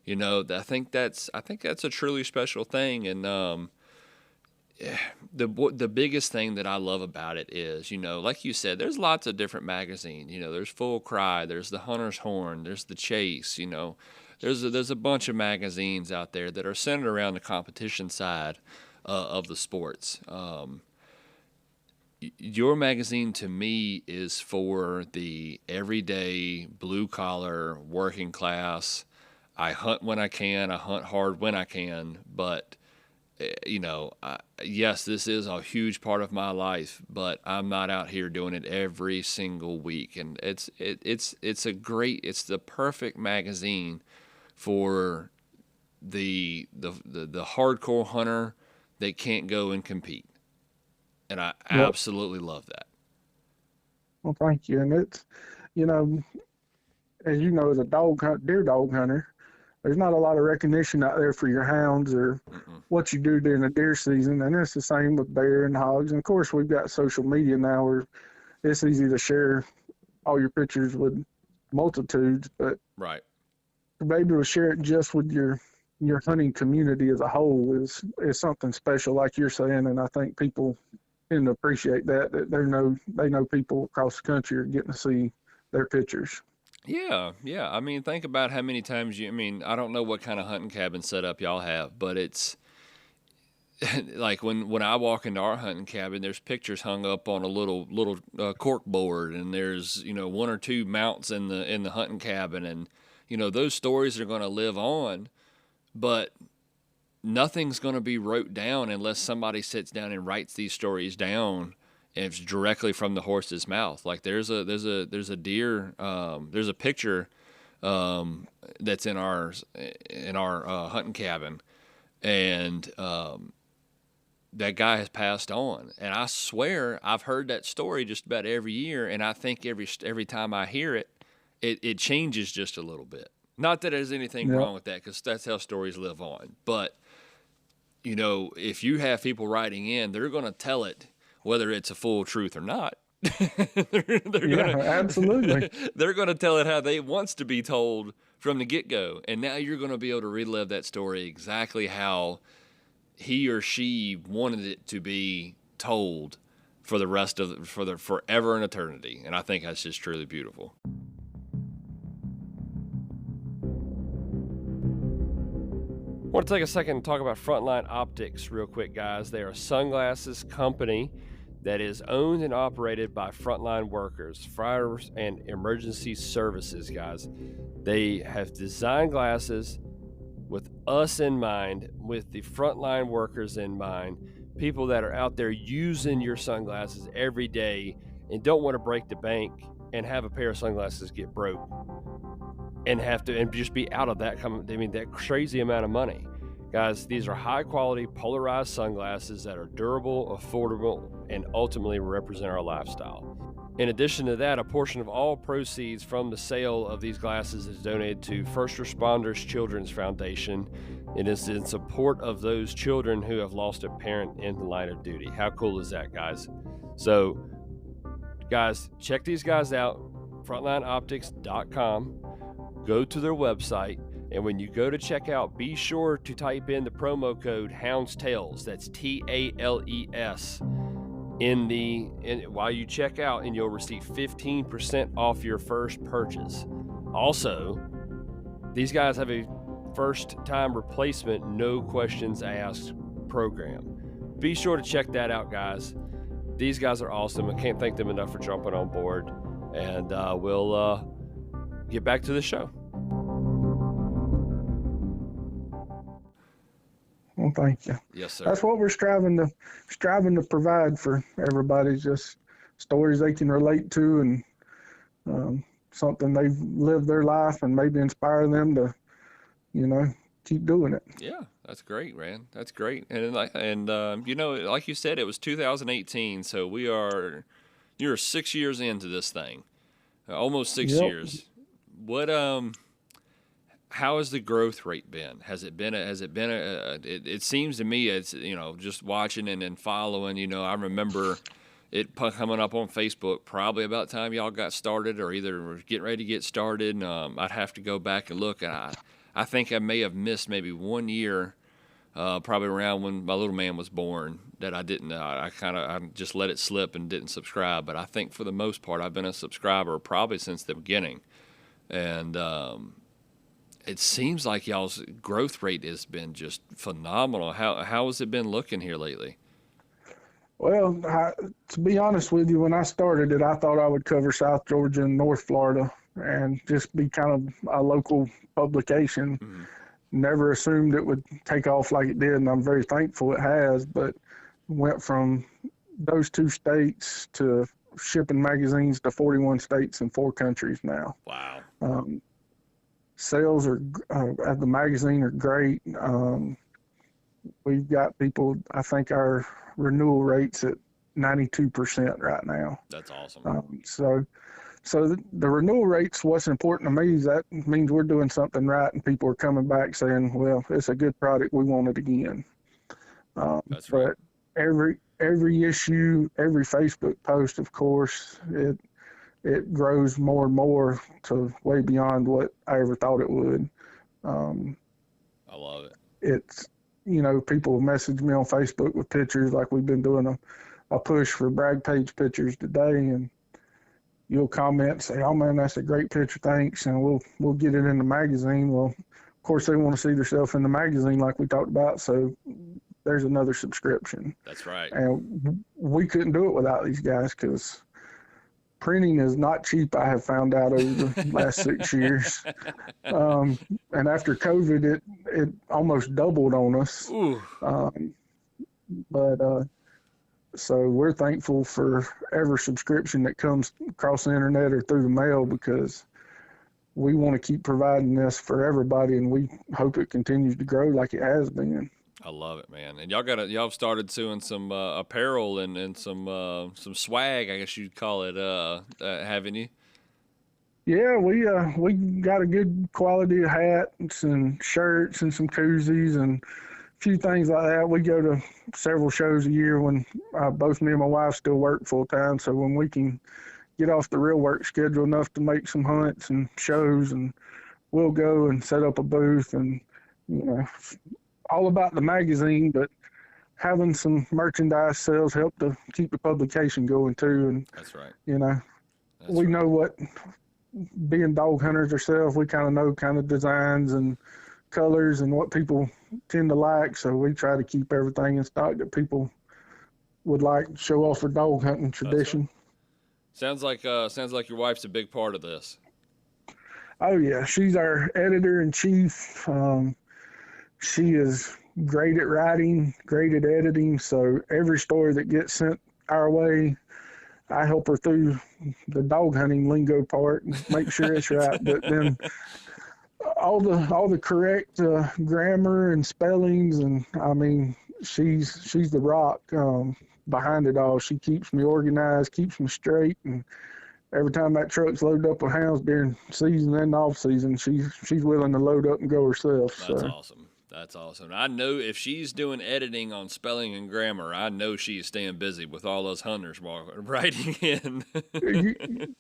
I think that's a truly special thing. And the biggest thing that I love about it is, like you said, there's lots of different magazines. There's Full Cry, there's the Hunter's Horn, there's the Chase. There's a bunch of magazines out there that are centered around the competition side of the sports. Your magazine, to me, is for the everyday blue collar working class. I hunt when I can. I hunt hard when I can. But, yes, this is a huge part of my life, but I'm not out here doing it every single week. And it's the perfect magazine for the hardcore hunter that can't go and compete. And I absolutely love that. Well, thank you. And it's, as you know, as a deer dog hunter, there's not a lot of recognition out there for your hounds or what you do during the deer season. And it's the same with bear and hogs. And of course, we've got social media now where it's easy to share all your pictures with multitudes, but right, to be able to share it just with your hunting community as a whole is something special, like you're saying. And I think people tend to appreciate that they know people across the country are getting to see their pictures. Yeah, yeah. I mean, think about how many times I mean, I don't know what kind of hunting cabin setup y'all have, but it's like when I walk into our hunting cabin, there's pictures hung up on a little cork board, and there's one or two mounts in the hunting cabin, and those stories are going to live on, but nothing's going to be wrote down unless somebody sits down and writes these stories down. And it's directly from the horse's mouth. Like there's a deer, there's a picture that's in our hunting cabin, and that guy has passed on. And I swear I've heard that story just about every year, and I think every time I hear it, it changes just a little bit. Not that there's anything wrong with that, because that's how stories live on. But if you have people writing in, they're going to tell it whether it's a full truth or not. Absolutely. They're going to tell it how they wants to be told from the get-go. And now you're going to be able to relive that story exactly how he or she wanted it to be told for the rest of for the forever and eternity. And I think that's just truly beautiful. I want to take a second and talk about Frontline Optics real quick, guys. They are a sunglasses company that is owned and operated by frontline workers, fires and emergency services, guys. They have designed glasses with us in mind, with the frontline workers in mind, people that are out there using your sunglasses every day and don't want to break the bank and have a pair of sunglasses get broke and have to and just be out of that that crazy amount of money. Guys, these are high quality polarized sunglasses that are durable, affordable, and ultimately represent our lifestyle. In addition to that, a portion of all proceeds from the sale of these glasses is donated to First Responders Children's Foundation. It is in support of those children who have lost a parent in the line of duty. How cool is that, guys? So, guys, check these guys out, frontlineoptics.com. Go to their website, and when you go to checkout, be sure to type in the promo code HoundsTales. That's TALES while you check out, and you'll receive 15% off your first purchase. Also, these guys have a first-time replacement, no questions asked program. Be sure to check that out, guys. These guys are awesome. I can't thank them enough for jumping on board. And we'll get back to the show. Well, thank you. Yes, sir. That's what we're striving to provide for everybody. Just stories they can relate to, and something they've lived their life, and maybe inspire them to, keep doing it. Yeah, that's great, man. That's great. And like you said, it was 2018, so you're 6 years into this thing, almost 6 years. What how has the growth rate been? It seems to me it's, just watching and following, I remember it coming up on Facebook probably about the time y'all got started, or either were getting ready to get started. I'd have to go back and look, and I think I may have missed maybe 1 year, probably around when my little man was born, that I didn't, I just let it slip and didn't subscribe. But I think for the most part, I've been a subscriber probably since the beginning. And it seems like y'all's growth rate has been just phenomenal. How has it been looking here lately? Well, to be honest with you, when I started it, I thought I would cover South Georgia and North Florida and just be kind of a local publication. Mm-hmm. Never assumed it would take off like it did, and I'm very thankful it has, but went from those 2 states to shipping magazines to 41 states and 4 countries now. Wow. Sales at the magazine are great. We've got people, I think our renewal rate's at 92% right now. That's awesome. So the renewal rate's what's important to me. Is that means we're doing something right, and people are coming back saying, well, it's a good product, we want it again. That's right. But every issue, every Facebook post, of course, it grows more and more to way beyond what I ever thought it would. I love it. It's, people message me on Facebook with pictures like we've been doing a push for brag page pictures today, and you'll comment and say, "Oh man, that's a great picture, thanks," and we'll get it in the magazine. Well, of course they want to see themselves in the magazine like we talked about, so there's another subscription. That's right. And we couldn't do it without these guys, because printing is not cheap, I have found out over the last 6 years. And after COVID, it almost doubled on us. So we're thankful for every subscription that comes across the internet or through the mail, because we want to keep providing this for everybody, and we hope it continues to grow like it has been. I love it, man. And y'all started doing some apparel and some swag, I guess you'd call it, haven't you? Yeah, we got a good quality of hats and shirts and some koozies and a few things like that. We go to several shows a year when both me and my wife still work full time. So when we can get off the real work schedule enough to make some hunts and shows, and we'll go and set up a booth, and all about the magazine, but having some merchandise sales help to keep the publication going too. And that's right. We know what, being dog hunters ourselves, we kind of know kind of designs and colors and what people tend to like. So we try to keep everything in stock that people would like to show off for dog hunting tradition. Right. Sounds like your wife's a big part of this. Oh yeah, she's our editor-in-chief. She is great at writing, great at editing. So every story that gets sent our way, I help her through the dog hunting lingo part and make sure it's right. But then all the correct grammar and spellings, and I mean, she's the rock behind it all. She keeps me organized, keeps me straight, and every time that truck's loaded up with hounds during season and off season, she's willing to load up and go herself. That's awesome. That's awesome. I know if she's doing editing on spelling and grammar, I know she's staying busy with all those hunters writing in.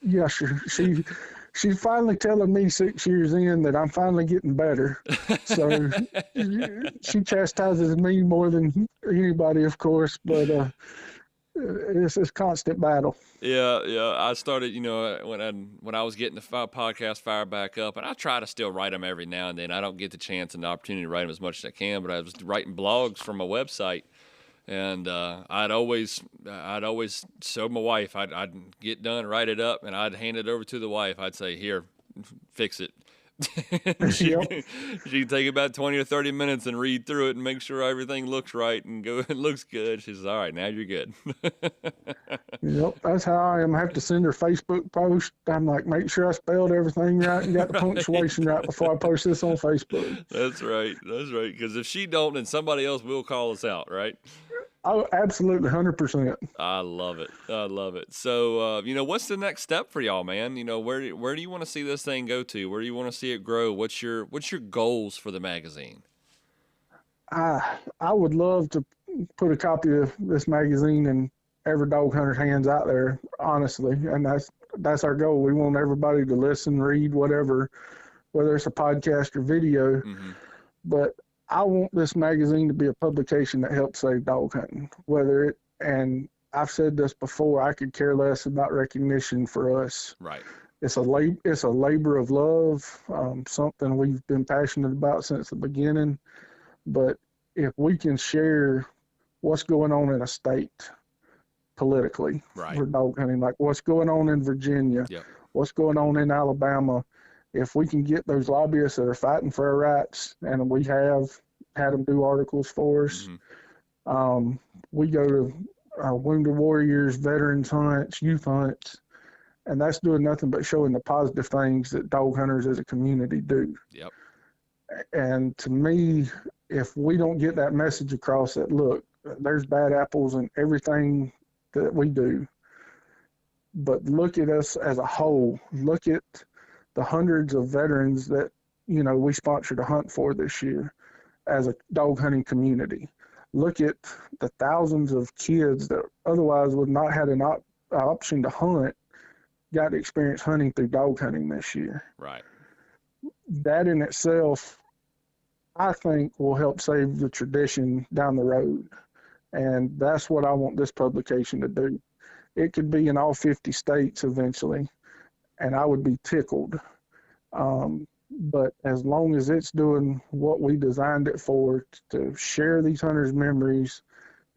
Yeah, sure. She's finally telling me 6 years in that I'm finally getting better. So she chastises me more than anybody, of course, but it's a constant battle. Yeah. I started, when I was getting the podcast fired back up, and I try to still write them every now and then. I don't get the chance and the opportunity to write them as much as I can, but I was writing blogs for my website, and I'd always show my wife. I'd get done, write it up, and I'd hand it over to the wife. I'd say, "Here, fix it." She'd take about 20 or 30 minutes and read through it and make sure everything looks right and it looks good. She says, "All right, now you're good." Yep, that's how I am. I have to send her Facebook post. I'm like, make sure I spelled everything right and got the punctuation right before I post this on Facebook. That's right. Because if she don't, then somebody else will call us out, right? Oh, absolutely, 100%. I love it. So, what's the next step for y'all, man? Where do you want to see this thing go to? Where do you want to see it grow? What's your goals for the magazine? I would love to put a copy of this magazine in every dog hunter's hands out there, honestly, and that's our goal. We want everybody to listen, read, whatever, whether it's a podcast or video. Mm-hmm. But I want this magazine to be a publication that helps save dog hunting. And I've said this before, I could care less about recognition for us. Right. It's a labor of love, something we've been passionate about since the beginning. But if we can share what's going on in a state politically for dog hunting, like what's going on in Virginia, what's going on in Alabama, if we can get those lobbyists that are fighting for our rights, and we have had them do articles for us. Mm-hmm. We go to Wounded Warriors, veterans hunts, youth hunts, and that's doing nothing but showing the positive things that dog hunters as a community do. Yep. And to me, if we don't get that message across that, look, there's bad apples in everything that we do, but look at us as a whole. Look at the hundreds of veterans that, we sponsored a hunt for this year as a dog hunting community. Look at the thousands of kids that otherwise would not have an option to hunt, got to experience hunting through dog hunting this year. Right. That in itself, I think, will help save the tradition down the road. And that's what I want this publication to do. It could be in all 50 states eventually, and I would be tickled. But as long as it's doing what we designed it for, to share these hunters' memories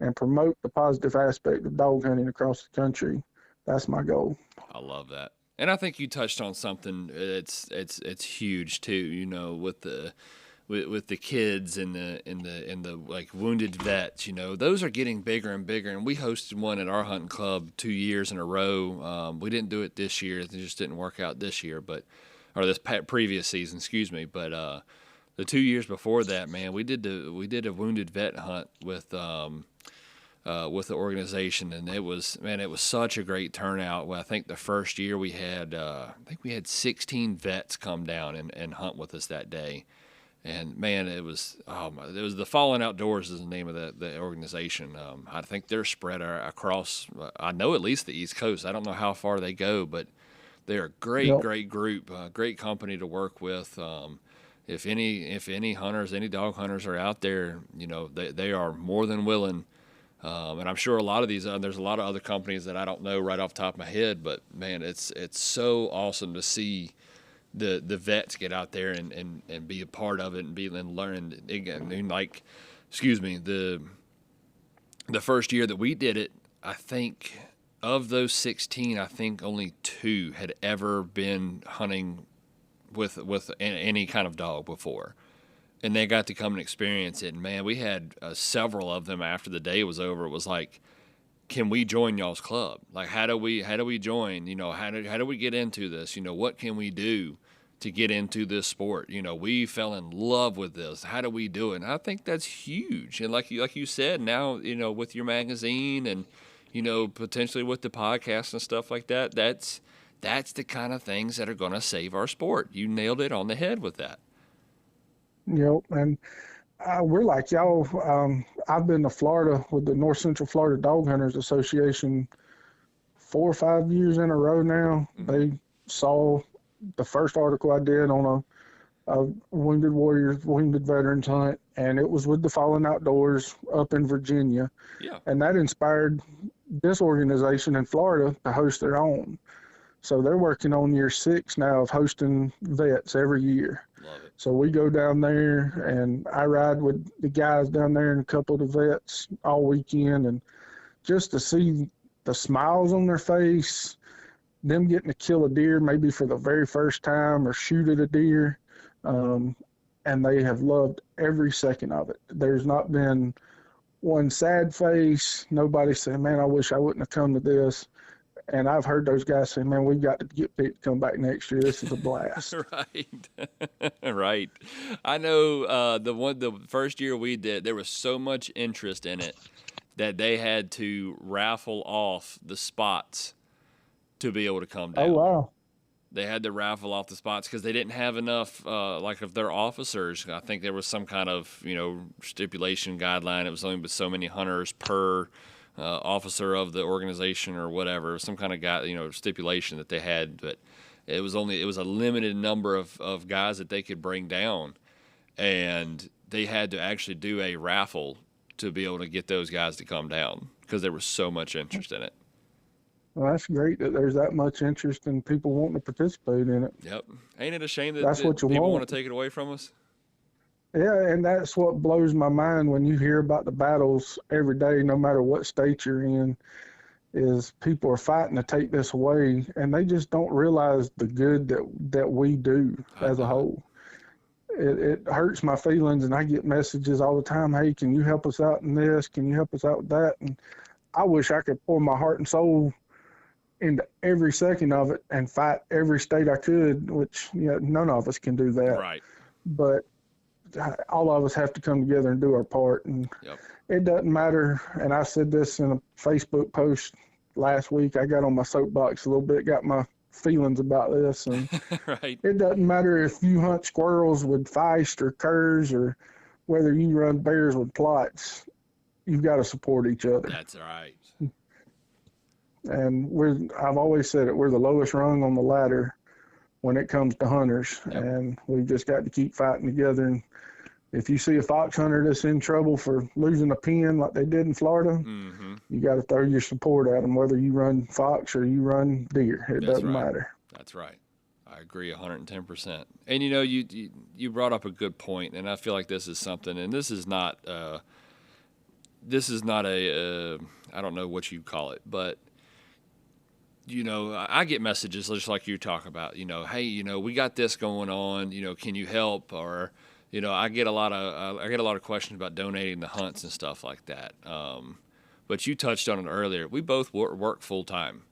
and promote the positive aspect of dog hunting across the country, that's my goal. I love that. And I think you touched on something. It's huge too. You know, with the kids and the like wounded vets. You know, those are getting bigger and bigger. And we hosted one at our hunting club 2 years in a row. We didn't do it this year. It just didn't work out this year, or this previous season, excuse me. But the 2 years before that, man, we did a wounded vet hunt with the organization, and it was such a great turnout. Well, I think the first year we had 16 vets come down and hunt with us that day, and man, it was the Fallen Outdoors is the name of the organization. I think they're spread across, I know at least the East Coast. I don't know how far they go, but they're a great group, great company to work with. If any hunters, any dog hunters are out there, you know, they are more than willing. And I'm sure a lot of these, there's a lot of other companies that I don't know right off the top of my head, but man, it's so awesome to see the vets get out there and be a part of it and learn. And like, excuse me, the first year that we did it, I think of those 16, I think only 2 had ever been hunting with any kind of dog before. And they got to come and experience it. And man, we had several of them after the day was over. It was like, can we join y'all's club? Like, how do we join? You know, how do we get into this? You know, what can we do to get into this sport? You know, we fell in love with this. How do we do it? And I think that's huge. And like you said, now, you know, with your magazine and, you know, potentially with the podcast and stuff like that, that's the kind of things that are going to save our sport. You nailed it on the head with that. You know, and we're like y'all. I've been to Florida with the North Central Florida Dog Hunters Association 4 or 5 years in a row now. Mm-hmm. They saw the first article I did on a wounded warriors, wounded veterans hunt, and it was with the Fallen Outdoors up in Virginia. Yeah. And that inspired this organization in Florida to host their own. So they're working on year 6 now of hosting vets every year. Love it. So we go down there, and I ride with the guys down there and a couple of the vets all weekend, and just to see the smiles on their face, them getting to kill a deer maybe for the very first time or shoot at a deer, and they have loved every second of it. There's not been one sad face. Nobody saying, man, I wish I wouldn't have come to this. And I've heard those guys say, man, we've got to get picked to come back next year. This is a blast. Right. Right. I know the first year we did, there was so much interest in it that they had to raffle off the spots to be able to come down. Oh, wow. They had to raffle off the spots because they didn't have enough, like of their officers. I think there was some kind of, you know, stipulation guideline. It was only so many hunters per officer of the organization or whatever, some kind of stipulation that they had, but it was a limited number of guys that they could bring down, and they had to actually do a raffle to be able to get those guys to come down because there was so much interest in it. Well, that's great that there's that much interest in people wanting to participate in it. Yep. Ain't it a shame that, that's what you people want to take it away from us? Yeah, and that's what blows my mind when you hear about the battles every day, no matter what state you're in, is people are fighting to take this away, and they just don't realize the good that we do as a whole. It hurts my feelings, and I get messages all the time, hey, can you help us out in this? Can you help us out with that? And I wish I could pour my heart and soul into every second of it and fight every state I could, which none of us can do that. Right. But all of us have to come together and do our part. And It doesn't matter. And I said this in a Facebook post last week. I got on my soapbox a little bit, got my feelings about this. And right. It doesn't matter if you hunt squirrels with feist or curs or whether you run bears with plots. You've got to support each other. That's right. And I've always said it, we're the lowest rung on the ladder when it comes to hunters. Yep. And we've just got to keep fighting together and if you see a fox hunter that's in trouble for losing a pen like they did in Florida, Mm-hmm. you got to throw your support at them, whether you run fox or you run deer. It That's doesn't right. matter. That's right. I agree 110%. And you brought up a good point, and I feel like this is something, and this is not a I don't know what you call it, but I get messages just like you talk about, hey, we got this going on, can you help? Or, I get a lot of questions about donating the hunts and stuff like that. But you touched on it earlier. We both work full time.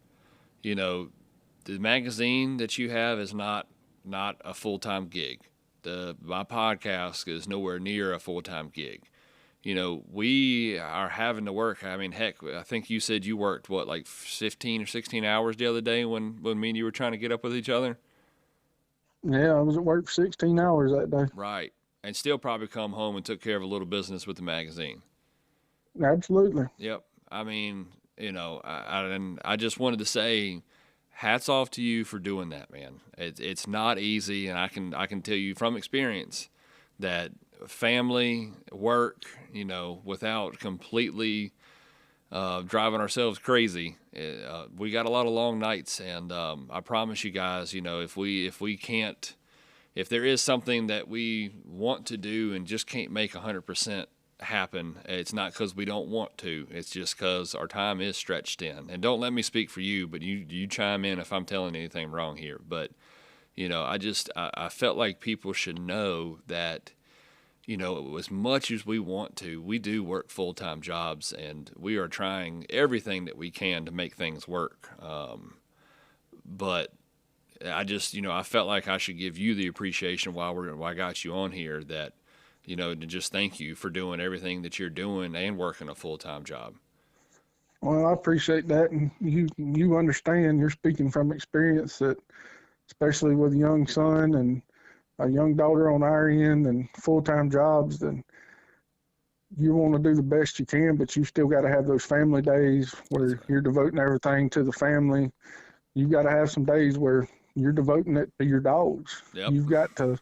The magazine that you have is not a full-time gig. My podcast is nowhere near a full-time gig. We are having to work. I mean, heck, I think you said you worked, like 15 or 16 hours the other day when me and you were trying to get up with each other? Yeah, I was at work for 16 hours that day. Right. And still probably come home and took care of a little business with the magazine. Absolutely. Yep. I mean, I just wanted to say hats off to you for doing that, man. It's not easy, and I can tell you from experience that family, work, without completely driving ourselves crazy, we got a lot of long nights, and I promise you guys, if there is something that we want to do and just can't make 100% happen, it's not because we don't want to. It's just because our time is stretched in. And don't let me speak for you, but you chime in if I'm telling anything wrong here. But I felt like people should know that as much as we want to, we do work full-time jobs, and we are trying everything that we can to make things work. But I just I felt like I should give you the appreciation while I got you on here, that to just thank you for doing everything that you're doing and working a full-time job. Well, I appreciate that, and you understand. You're speaking from experience that, especially with a young son and a young daughter on our end and full-time jobs, then you want to do the best you can, but you still got to have those family days where you're devoting everything to the family. You've got to have some days where you're devoting it to your dogs. Yep. You've got to.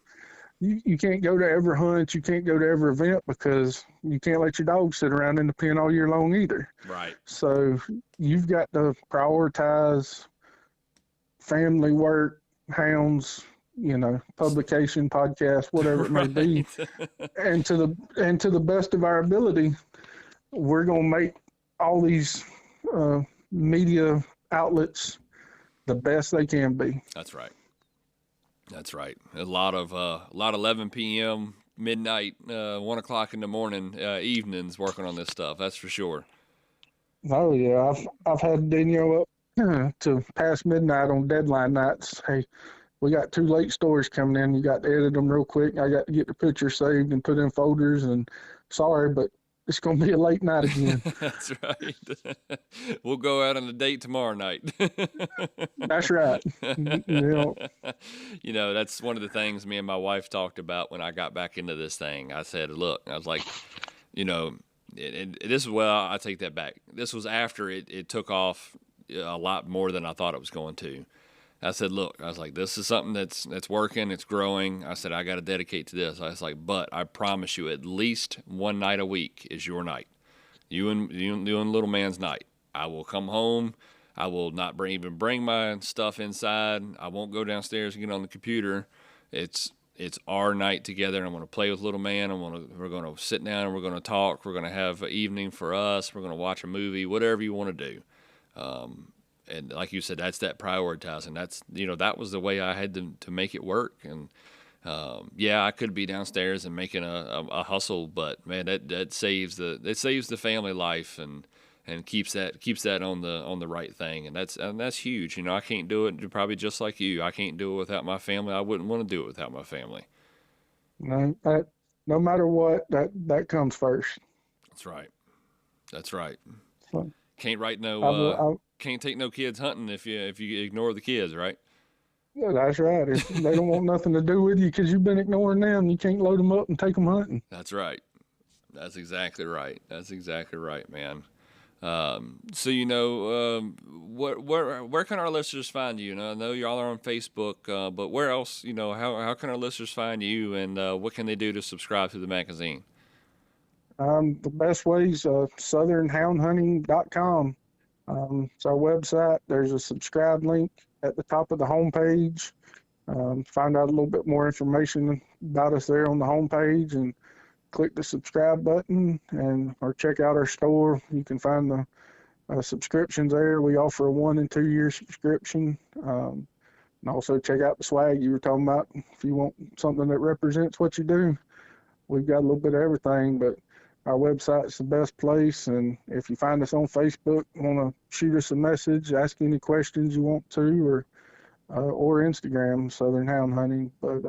You can't go to every hunt, you can't go to every event, because you can't let your dog sit around in the pen all year long either. Right. So you've got to prioritize family, work, hounds, publication, podcast, whatever it may be. And to the best of our ability, we're going to make all these media outlets the best they can be. That's right. That's right. A lot of 11 p.m., midnight, 1 o'clock in the morning, evenings working on this stuff. That's for sure. Oh yeah, I've had Daniel up to past midnight on deadline nights. Hey, we got 2 late stories coming in. You got to edit them real quick. I got to get the pictures saved and put in folders. And sorry, but it's going to be a late night again. That's right. We'll go out on a date tomorrow night. That's right. That's one of the things me and my wife talked about when I got back into this thing. I said, look, I was like, this is, well, I take that back. This was after it took off a lot more than I thought it was going to. I said, look, I was like, this is something that's working, it's growing. I said, I got to dedicate to this. I was like, but I promise you, at least one night a week is your night. You and little man's night. I will come home. I will not even bring my stuff inside. I won't go downstairs and get on the computer. It's our night together. I'm going to play with little man. We're going to sit down and we're going to talk. We're going to have an evening for us. We're going to watch a movie, whatever you want to do. And like you said, that's that prioritizing. That's, that was the way I had to make it work. And, I could be downstairs and making a hustle, but man, that saves the family life and keeps that on the right thing. And that's huge. I can't do it, probably just like you. I can't do it without my family. I wouldn't want to do it without my family. No matter what, that comes first. That's right. So, can't can't take no kids hunting if you ignore the kids, right? Yeah, that's right. If they don't want nothing to do with you because you've been ignoring them, you can't load them up and take them hunting. That's right. That's exactly right. That's exactly right, man. So where can our listeners find you? I know y'all are on Facebook, but where else? How can our listeners find you, and what can they do to subscribe to the magazine? The best ways, southernhoundhunting.com. It's our website. There's a subscribe link at the top of the homepage. Find out a little bit more information about us there on the homepage, and click the subscribe button, or check out our store. You can find the subscriptions there. We offer a 1 and 2 year subscription. And also check out the swag you were talking about. If you want something that represents what you do, we've got a little bit of everything, but our website's the best place. And if you find us on Facebook, want to shoot us a message, ask any questions you want to, or Instagram, Southern Hound Hunting. But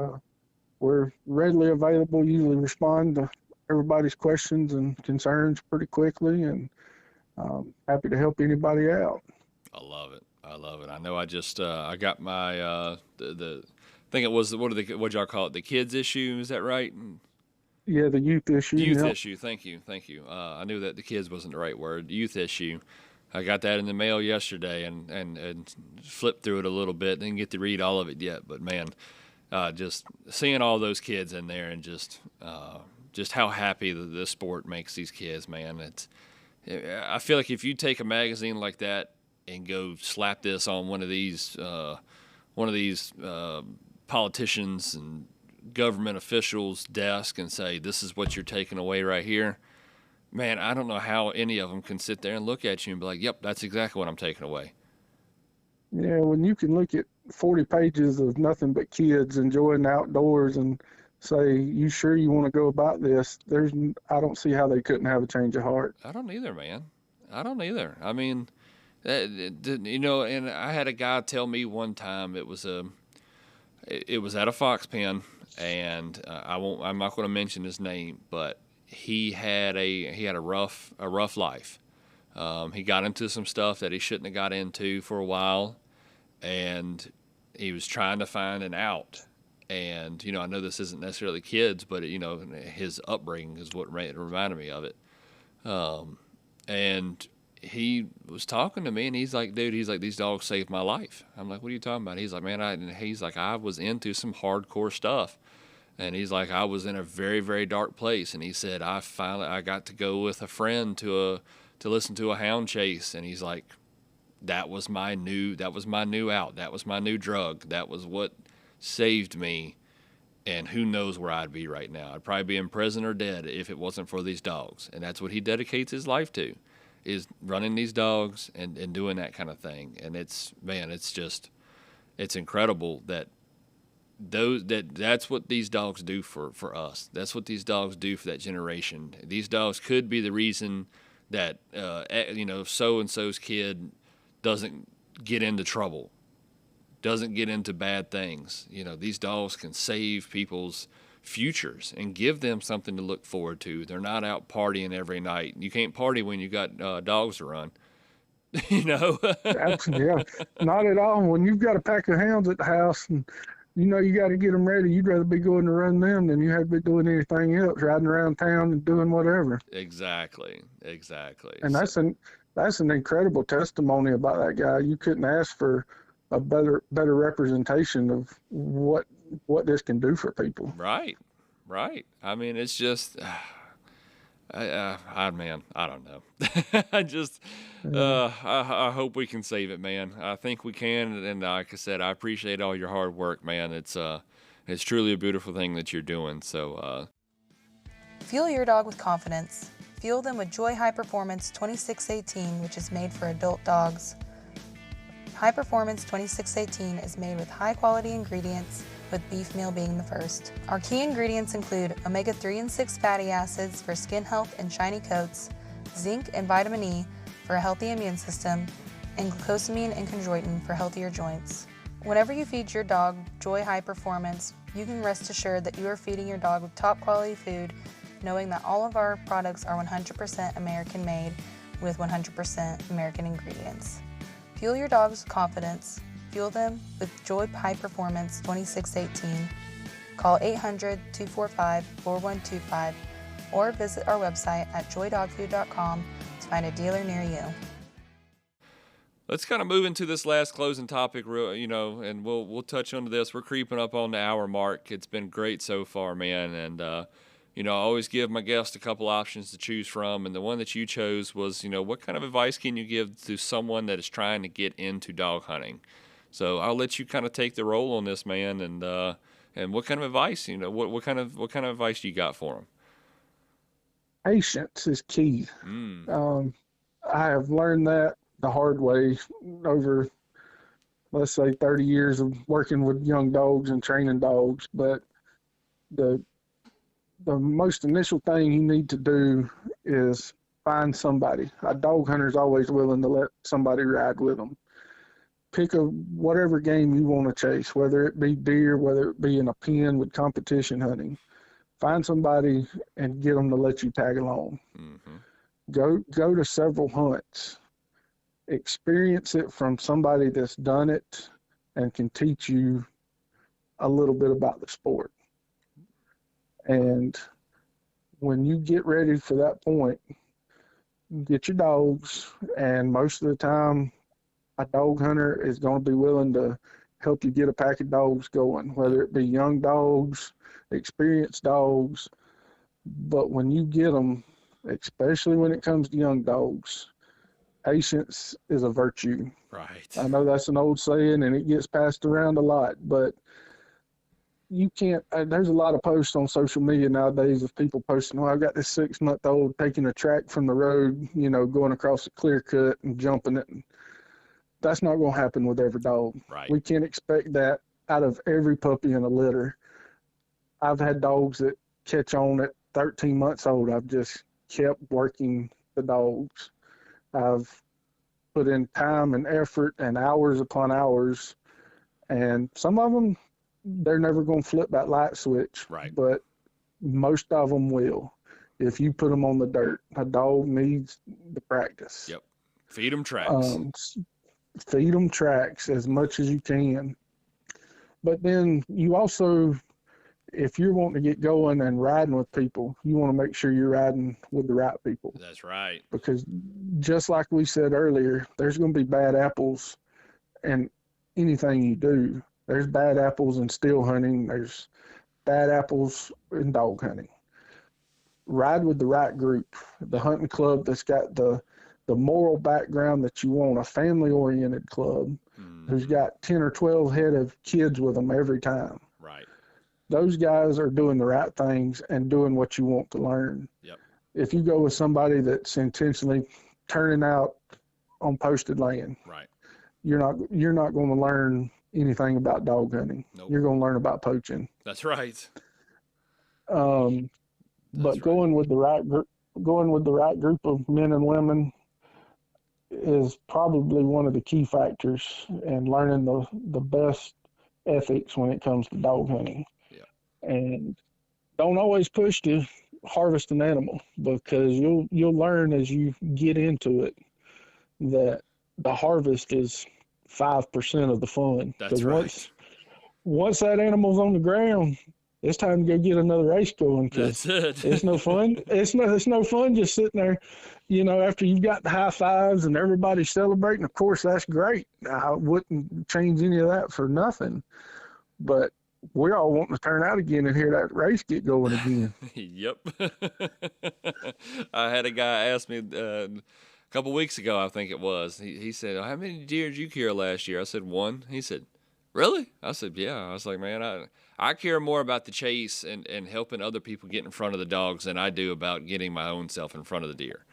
we're readily available, usually respond to everybody's questions and concerns pretty quickly, and happy to help anybody out. I love it. I know I just I got my I think it was what y'all call it, the kids issue, is that right? Yeah, the youth issue. Youth issue. Thank you. I knew that the kids wasn't the right word. Youth issue. I got that in the mail yesterday and flipped through it a little bit. Didn't get to read all of it yet, but man, just seeing all those kids in there, and just how happy the sport makes these kids, man. I feel like if you take a magazine like that and go slap this on one of these politicians and government officials' desk and say, this is what you're taking away right here, man, I don't know how any of them can sit there and look at you and be like, yep, that's exactly what I'm taking away. Yeah, when you can look at 40 pages of nothing but kids enjoying the outdoors and say, you sure you want to go about this, I don't see how they couldn't have a change of heart. I don't either, man. I don't either. I mean, and I had a guy tell me one time, it was at a fox pen, and I'm not going to mention his name, but he had a rough life. He got into some stuff that he shouldn't have got into for a while, and he was trying to find an out. And I know this isn't necessarily kids, but his upbringing is what reminded me of it. And he was talking to me, and he's like, dude, these dogs saved my life. I'm like, what are you talking about? He's like, man, I was into some hardcore stuff. And he's like, I was in a very, very dark place. And he said, I got to go with a friend to listen to a hound chase. And he's like, that was my new out. That was my new drug. That was what saved me. And who knows where I'd be right now. I'd probably be in prison or dead if it wasn't for these dogs. And that's what he dedicates his life to, is running these dogs and doing that kind of thing. And it's incredible that's what these dogs do for us. That's what these dogs do for that generation. These dogs could be the reason that so-and-so's kid doesn't get into trouble, doesn't get into bad things. These dogs can save people's futures and give them something to look forward to. They're not out partying every night. You can't party when you got dogs to run. Absolutely, yeah. Not at all. When you've got a pack of hounds at the house and you got to get them ready, you'd rather be going to run them than you have to be doing anything else, riding around town and doing whatever. Exactly. And that's an incredible testimony about that guy. You couldn't ask for a better representation of what this can do for people. Right. I mean, it's just, man, I don't know. I hope we can save it, man. I think we can, and like I said, I appreciate all your hard work, man. It's truly a beautiful thing that you're doing. So, fuel your dog with confidence. Fuel them with Joy High Performance 2618, which is made for adult dogs. High Performance 2618 is made with high-quality ingredients, with beef meal being the first. Our key ingredients include omega-3 and 6 fatty acids for skin health and shiny coats, zinc and vitamin E for a healthy immune system, and glucosamine and chondroitin for healthier joints. Whenever you feed your dog Joy High Performance, you can rest assured that you are feeding your dog with top-quality food, knowing that all of our products are 100% American-made with 100% American ingredients. Fuel your dogs with confidence. Fuel them with Joy High Performance 2618. Call 800-245-4125 or visit our website at joydogfood.com to Find a dealer near you. Let's kind of move into this last closing topic, and we'll touch on this. We're creeping up on the hour mark. It's been great so far, man. And, I always give my guests a couple options to choose from. And the one that you chose was, what kind of advice can you give to someone that is trying to get into dog hunting? So I'll let you kind of take the role on this, man. And what kind of advice, what kind of advice do you got for them? Patience is key. I have learned that the hard way over, let's say, 30 years of working with young dogs and training dogs. But the most initial thing you need to do is find somebody. A dog hunter is always willing to let somebody ride with them. Pick whatever game you want to chase, whether it be deer, whether it be in a pen with competition hunting. Find somebody and get them to let you tag along. Go to several hunts. Experience it from somebody that's done it and can teach you a little bit about the sport. And when you get ready for that point, get your dogs, and most of the time a dog hunter is going to be willing to help you get a pack of dogs going, whether it be young dogs, experienced dogs. But when you get them, especially when it comes to young dogs, patience is a virtue. Right. I know that's an old saying and it gets passed around a lot, but you can't, there's a lot of posts on social media nowadays of people posting, I've got this 6-month-old taking a track from the road, going across a clear cut and jumping it. And that's not going to happen with every dog. Right. We can't expect that out of every puppy in a litter. I've had dogs that catch on at 13 months old. I've just kept working the dogs. I've put in time and effort and hours upon hours, and some of them, they're never going to flip that light switch. Right. But most of them will. If you put them on the dirt, a dog needs the practice. Yep. Feed them tracks. Feed them tracks as much as you can. But then you also, if you're wanting to get going and riding with people, you want to make sure you're riding with the right people. That's right. Because just like we said earlier, there's going to be bad apples in anything you do. There's bad apples in steel hunting. There's bad apples in dog hunting. Ride with the right group, the hunting club that's got the moral background that you want, a family-oriented club who's got 10 or 12 head of kids with them every time. Right. Those guys are doing the right things and doing what you want to learn. Yep. If you go with somebody that's intentionally turning out on posted land, right, you're not going to learn anything about dog hunting. Nope. You're going to learn about poaching. That's right. But going with the right group of men and women is probably one of the key factors in learning the best ethics when it comes to dog hunting. Yeah. And don't always push to harvest an animal, because you'll learn as you get into it that the harvest is 5% of the fun. That's right. Once that animal's on the ground, it's time to go get another race going. That's it. It's no fun. It's no fun just sitting there, after you've got the high fives and everybody's celebrating. Of course, that's great. I wouldn't change any of that for nothing. But we're all wanting to turn out again and hear that race get going again. Yep. I had a guy ask me a couple weeks ago, I think it was. He said, how many deer did you kill last year? I said, 1. He said, really? I said, yeah. I was like, man, I care more about the chase and helping other people get in front of the dogs than I do about getting my own self in front of the deer.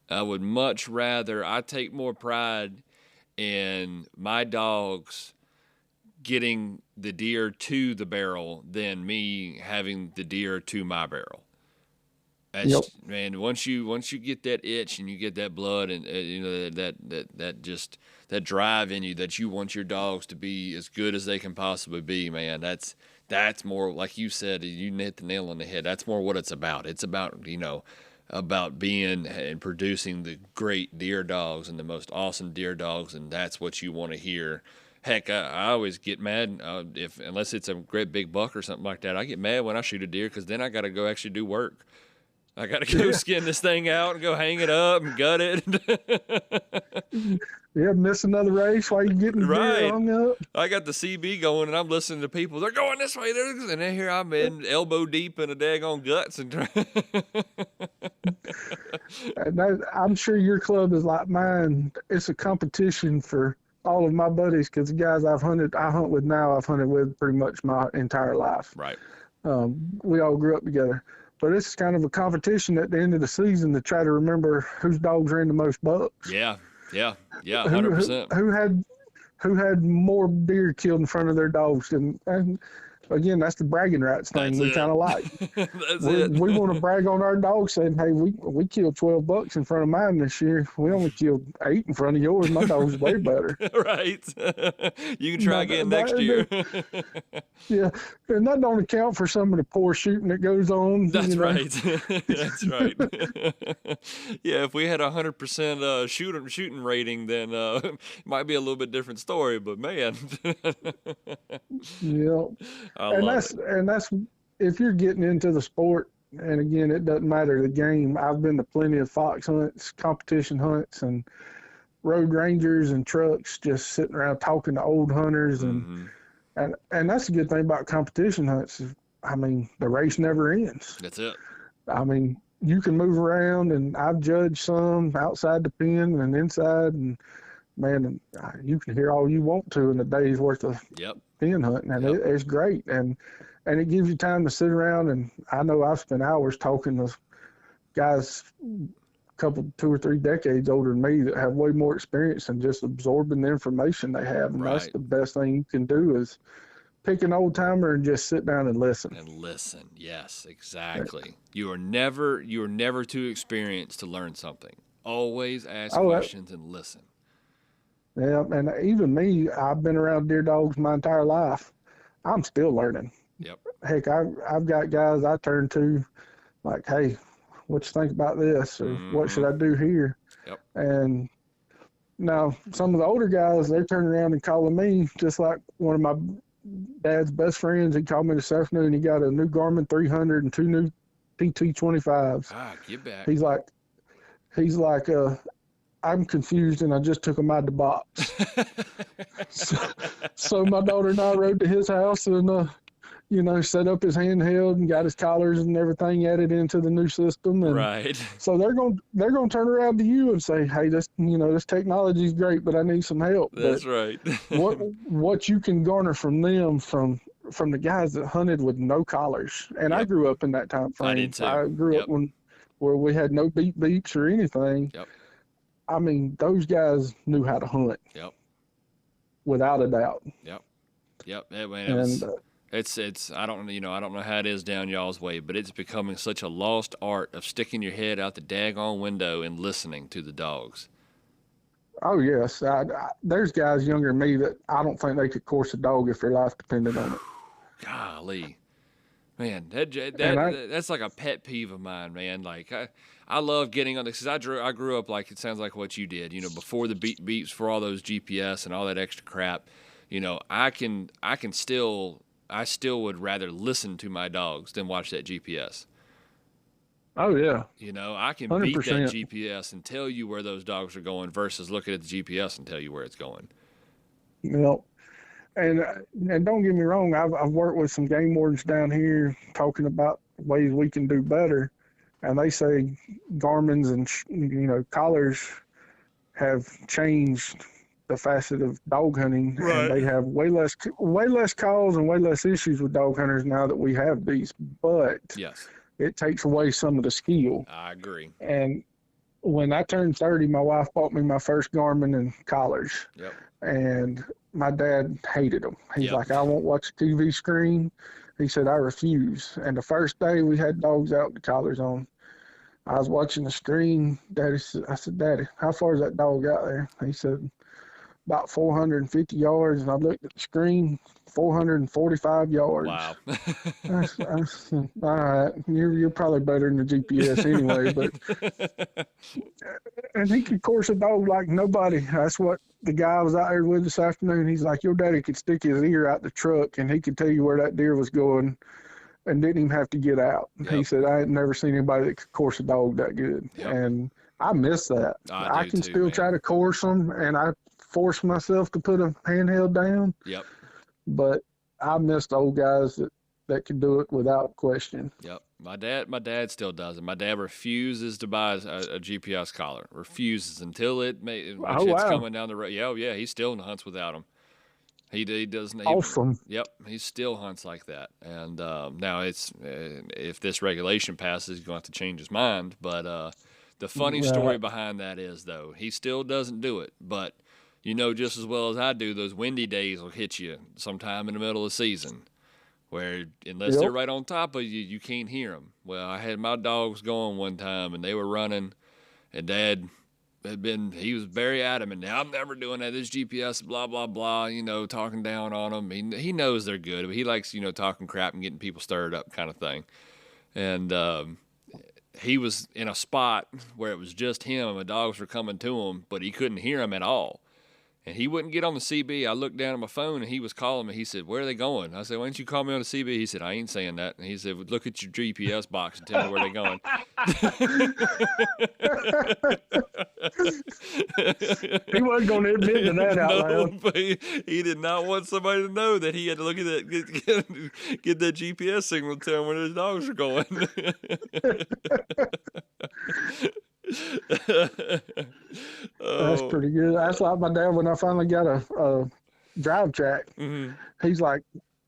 I would much rather, I take more pride in my dogs getting the deer to the barrel than me having the deer to my barrel. Yep. Man, once you get that itch and you get that blood and that drive in you that you want your dogs to be as good as they can possibly be, man, that's more, like you said, you hit the nail on the head. That's more what it's about. It's about, about being and producing the great deer dogs and the most awesome deer dogs, and that's what you want to hear. Heck, I always get mad unless it's a great big buck or something like that. I get mad when I shoot a deer because then I got to go actually do work. I got to go skin this thing out and go hang it up and gut it. Yeah, miss another race while you're getting the deer hung up. I got the CB going, and I'm listening to people. They're going this way. And then here I'm in elbow deep in a daggone guts. And I'm sure your club is like mine. It's a competition for all of my buddies because the guys I hunt with now, I've hunted with pretty much my entire life. Right. We all grew up together. But it's kind of a competition at the end of the season to try to remember whose dogs ran the most bucks. Yeah, 100%. Who had more deer killed in front of their dogs, and again, that's the bragging rights thing we kind of like. We want to brag on our dogs, saying, "Hey, we killed 12 bucks in front of mine this year. We only killed 8 in front of yours. My dog's way better." Right. You can try again next year. Yeah, and that don't account for some of the poor shooting that goes on. That's right. That's right. Yeah, if we had 100% shooting rating, then it might be a little bit different story. But man, yeah, and that's if you're getting into the sport. And again, it doesn't matter the game. I've been to plenty of fox hunts, competition hunts, and road rangers and trucks, just sitting around talking to old hunters, and that's the good thing about competition hunts. I mean, the race never ends. That's it. I mean, you can move around, and I've judged some outside the pen and inside, and man, you can hear all you want to in a day's worth of pen hunting, and it's great. And it gives you time to sit around, and I know I've spent hours talking to guys 2 or 3 decades older than me that have way more experience and just absorbing the information they have. And that's the best thing you can do is pick an old timer and just sit down and listen. Yes, exactly. You are never too experienced to learn something. Always ask questions and listen. Yeah, and even me, I've been around deer dogs my entire life. I'm still learning. Yep. Heck, I've got guys I turn to like, hey, what you think about this? Or what should I do here? Yep. And now some of the older guys, they turn around and calling me, just like one of my dad's best friends. He called me this afternoon. He got a new Garmin 300 and 2 new PT25s. Get back. He's like, I'm confused, and I just took them out of the box. so my daughter and I rode to his house and, set up his handheld and got his collars and everything added into the new system. And right. So they're going to turn around to you and say, hey, this technology is great, but I need some help. That's right. what you can garner from them, from the guys that hunted with no collars. And I grew up in that time frame. I did too. I grew up where we had no beeps or anything. Yep. I mean, those guys knew how to hunt. Yep. Without a doubt. Yep. It's I don't know how it is down y'all's way, but it's becoming such a lost art of sticking your head out the daggone window and listening to the dogs. Oh yes, there's guys younger than me that I don't think they could course a dog if their life depended on it. Golly, man, that's like a pet peeve of mine, man. Like I love getting on this because I grew up like it sounds like what you did. Before the beeps for all those GPS and all that extra crap. I still would rather listen to my dogs than watch that GPS. Oh yeah. I can 100%. beat that GPS and tell you where those dogs are going versus looking at the GPS and tell you where it's going. And don't get me wrong, I've worked with some game wardens down here talking about ways we can do better, and they say Garmin's and collars have changed the facet of dog hunting, and they have way less calls and way less issues with dog hunters now that we have these. But it takes away some of the skill. I agree. And when I turned 30, my wife bought me my first Garmin and collars. Yep. And my dad hated them. He's like, I won't watch the TV screen. He said, I refuse. And the first day we had dogs out with the collars on, I was watching the screen. I said, Daddy, how far is that dog out there? He said, about 450 yards. And I looked at the screen, 445 yards. Wow. I said, all right, you're probably better than the GPS anyway. But and he could course a dog like nobody. That's what the guy I was out there with this afternoon. He's like, your daddy could stick his ear out the truck and he could tell you where that deer was going and didn't even have to get out. Yep. He said, I had never seen anybody that could course a dog that good. Yep. And I miss that. I can too, still man. try to course them, and I force myself to put a handheld down. Yep. But I miss the old guys that could do it without question. Yep. My dad still does it. My dad refuses to buy a GPS collar. Refuses until when shit's coming down the road. Yeah, he still hunts without them. He doesn't. Awesome. Yep, he still hunts like that. And now it's if this regulation passes, he's going to have to change his mind. But the funny story behind that is, though, he still doesn't do it. But you know just as well as I do, those windy days will hit you sometime in the middle of the season, where unless they're right on top of you, you can't hear them. Well, I had my dogs going one time, and they were running, and Dad he was very adamant. Now, I'm never doing that. This GPS, blah, blah, blah, talking down on them. He knows they're good, but he likes, talking crap and getting people stirred up kind of thing. And he was in a spot where it was just him, and the dogs were coming to him, but he couldn't hear them at all. And he wouldn't get on the CB. I looked down at my phone, and he was calling me. He said, where are they going? I said, why don't you call me on the CB? He said, I ain't saying that. And he said, well, look at your GPS box and tell me where they're going. He wasn't going to admit to that out loud. But he did not want somebody to know that he had to look at that, get that GPS signal and tell him where his dogs are going. That's pretty good. That's like my dad when I finally got a drive track. Mm-hmm. He's like,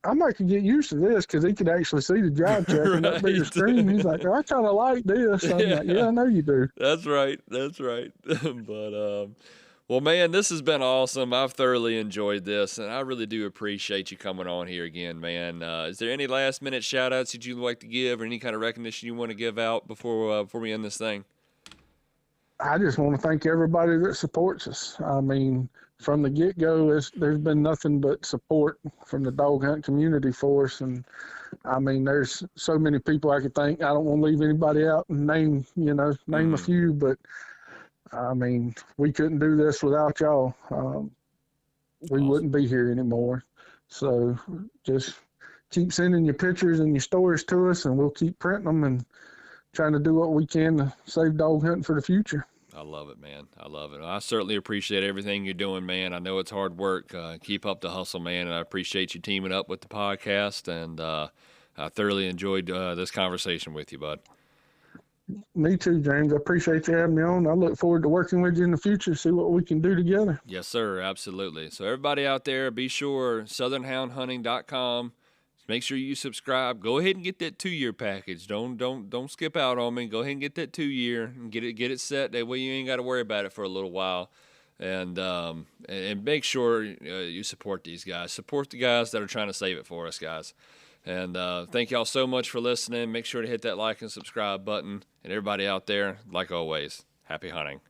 I might could get used to this because he could actually see the drive track on that bigger screen. He's like, I kind of like this. I'm like, yeah, I know you do. That's right. But well, man, this has been awesome. I've thoroughly enjoyed this, and I really do appreciate you coming on here again, man. Is there any last minute shout outs that you'd like to give, or any kind of recognition you want to give out before we end this thing? I just want to thank everybody that supports us. I mean, from the get-go, there's been nothing but support from the dog hunt community for us. And, I mean, there's so many people I could thank. I don't want to leave anybody out and name a few. But, I mean, we couldn't do this without y'all. We wouldn't be here anymore. So just keep sending your pictures and your stories to us, and we'll keep printing them and trying to do what we can to save dog hunting for the future. I love it, man. I love it. I certainly appreciate everything you're doing, man. I know it's hard work. Keep up the hustle, man, and I appreciate you teaming up with the podcast, and I thoroughly enjoyed this conversation with you, bud. Me too, James. I appreciate you having me on. I look forward to working with you in the future, see what we can do together. Yes, sir. Absolutely. So everybody out there, be sure, southernhoundhunting.com. Make sure you subscribe. Go ahead and get that 2-year package. Don't skip out on me. Go ahead and get that 2-year and get it set. That way you ain't got to worry about it for a little while. And make sure you support these guys. Support the guys that are trying to save it for us, guys. And thank y'all so much for listening. Make sure to hit that like and subscribe button. And everybody out there, like always, happy hunting.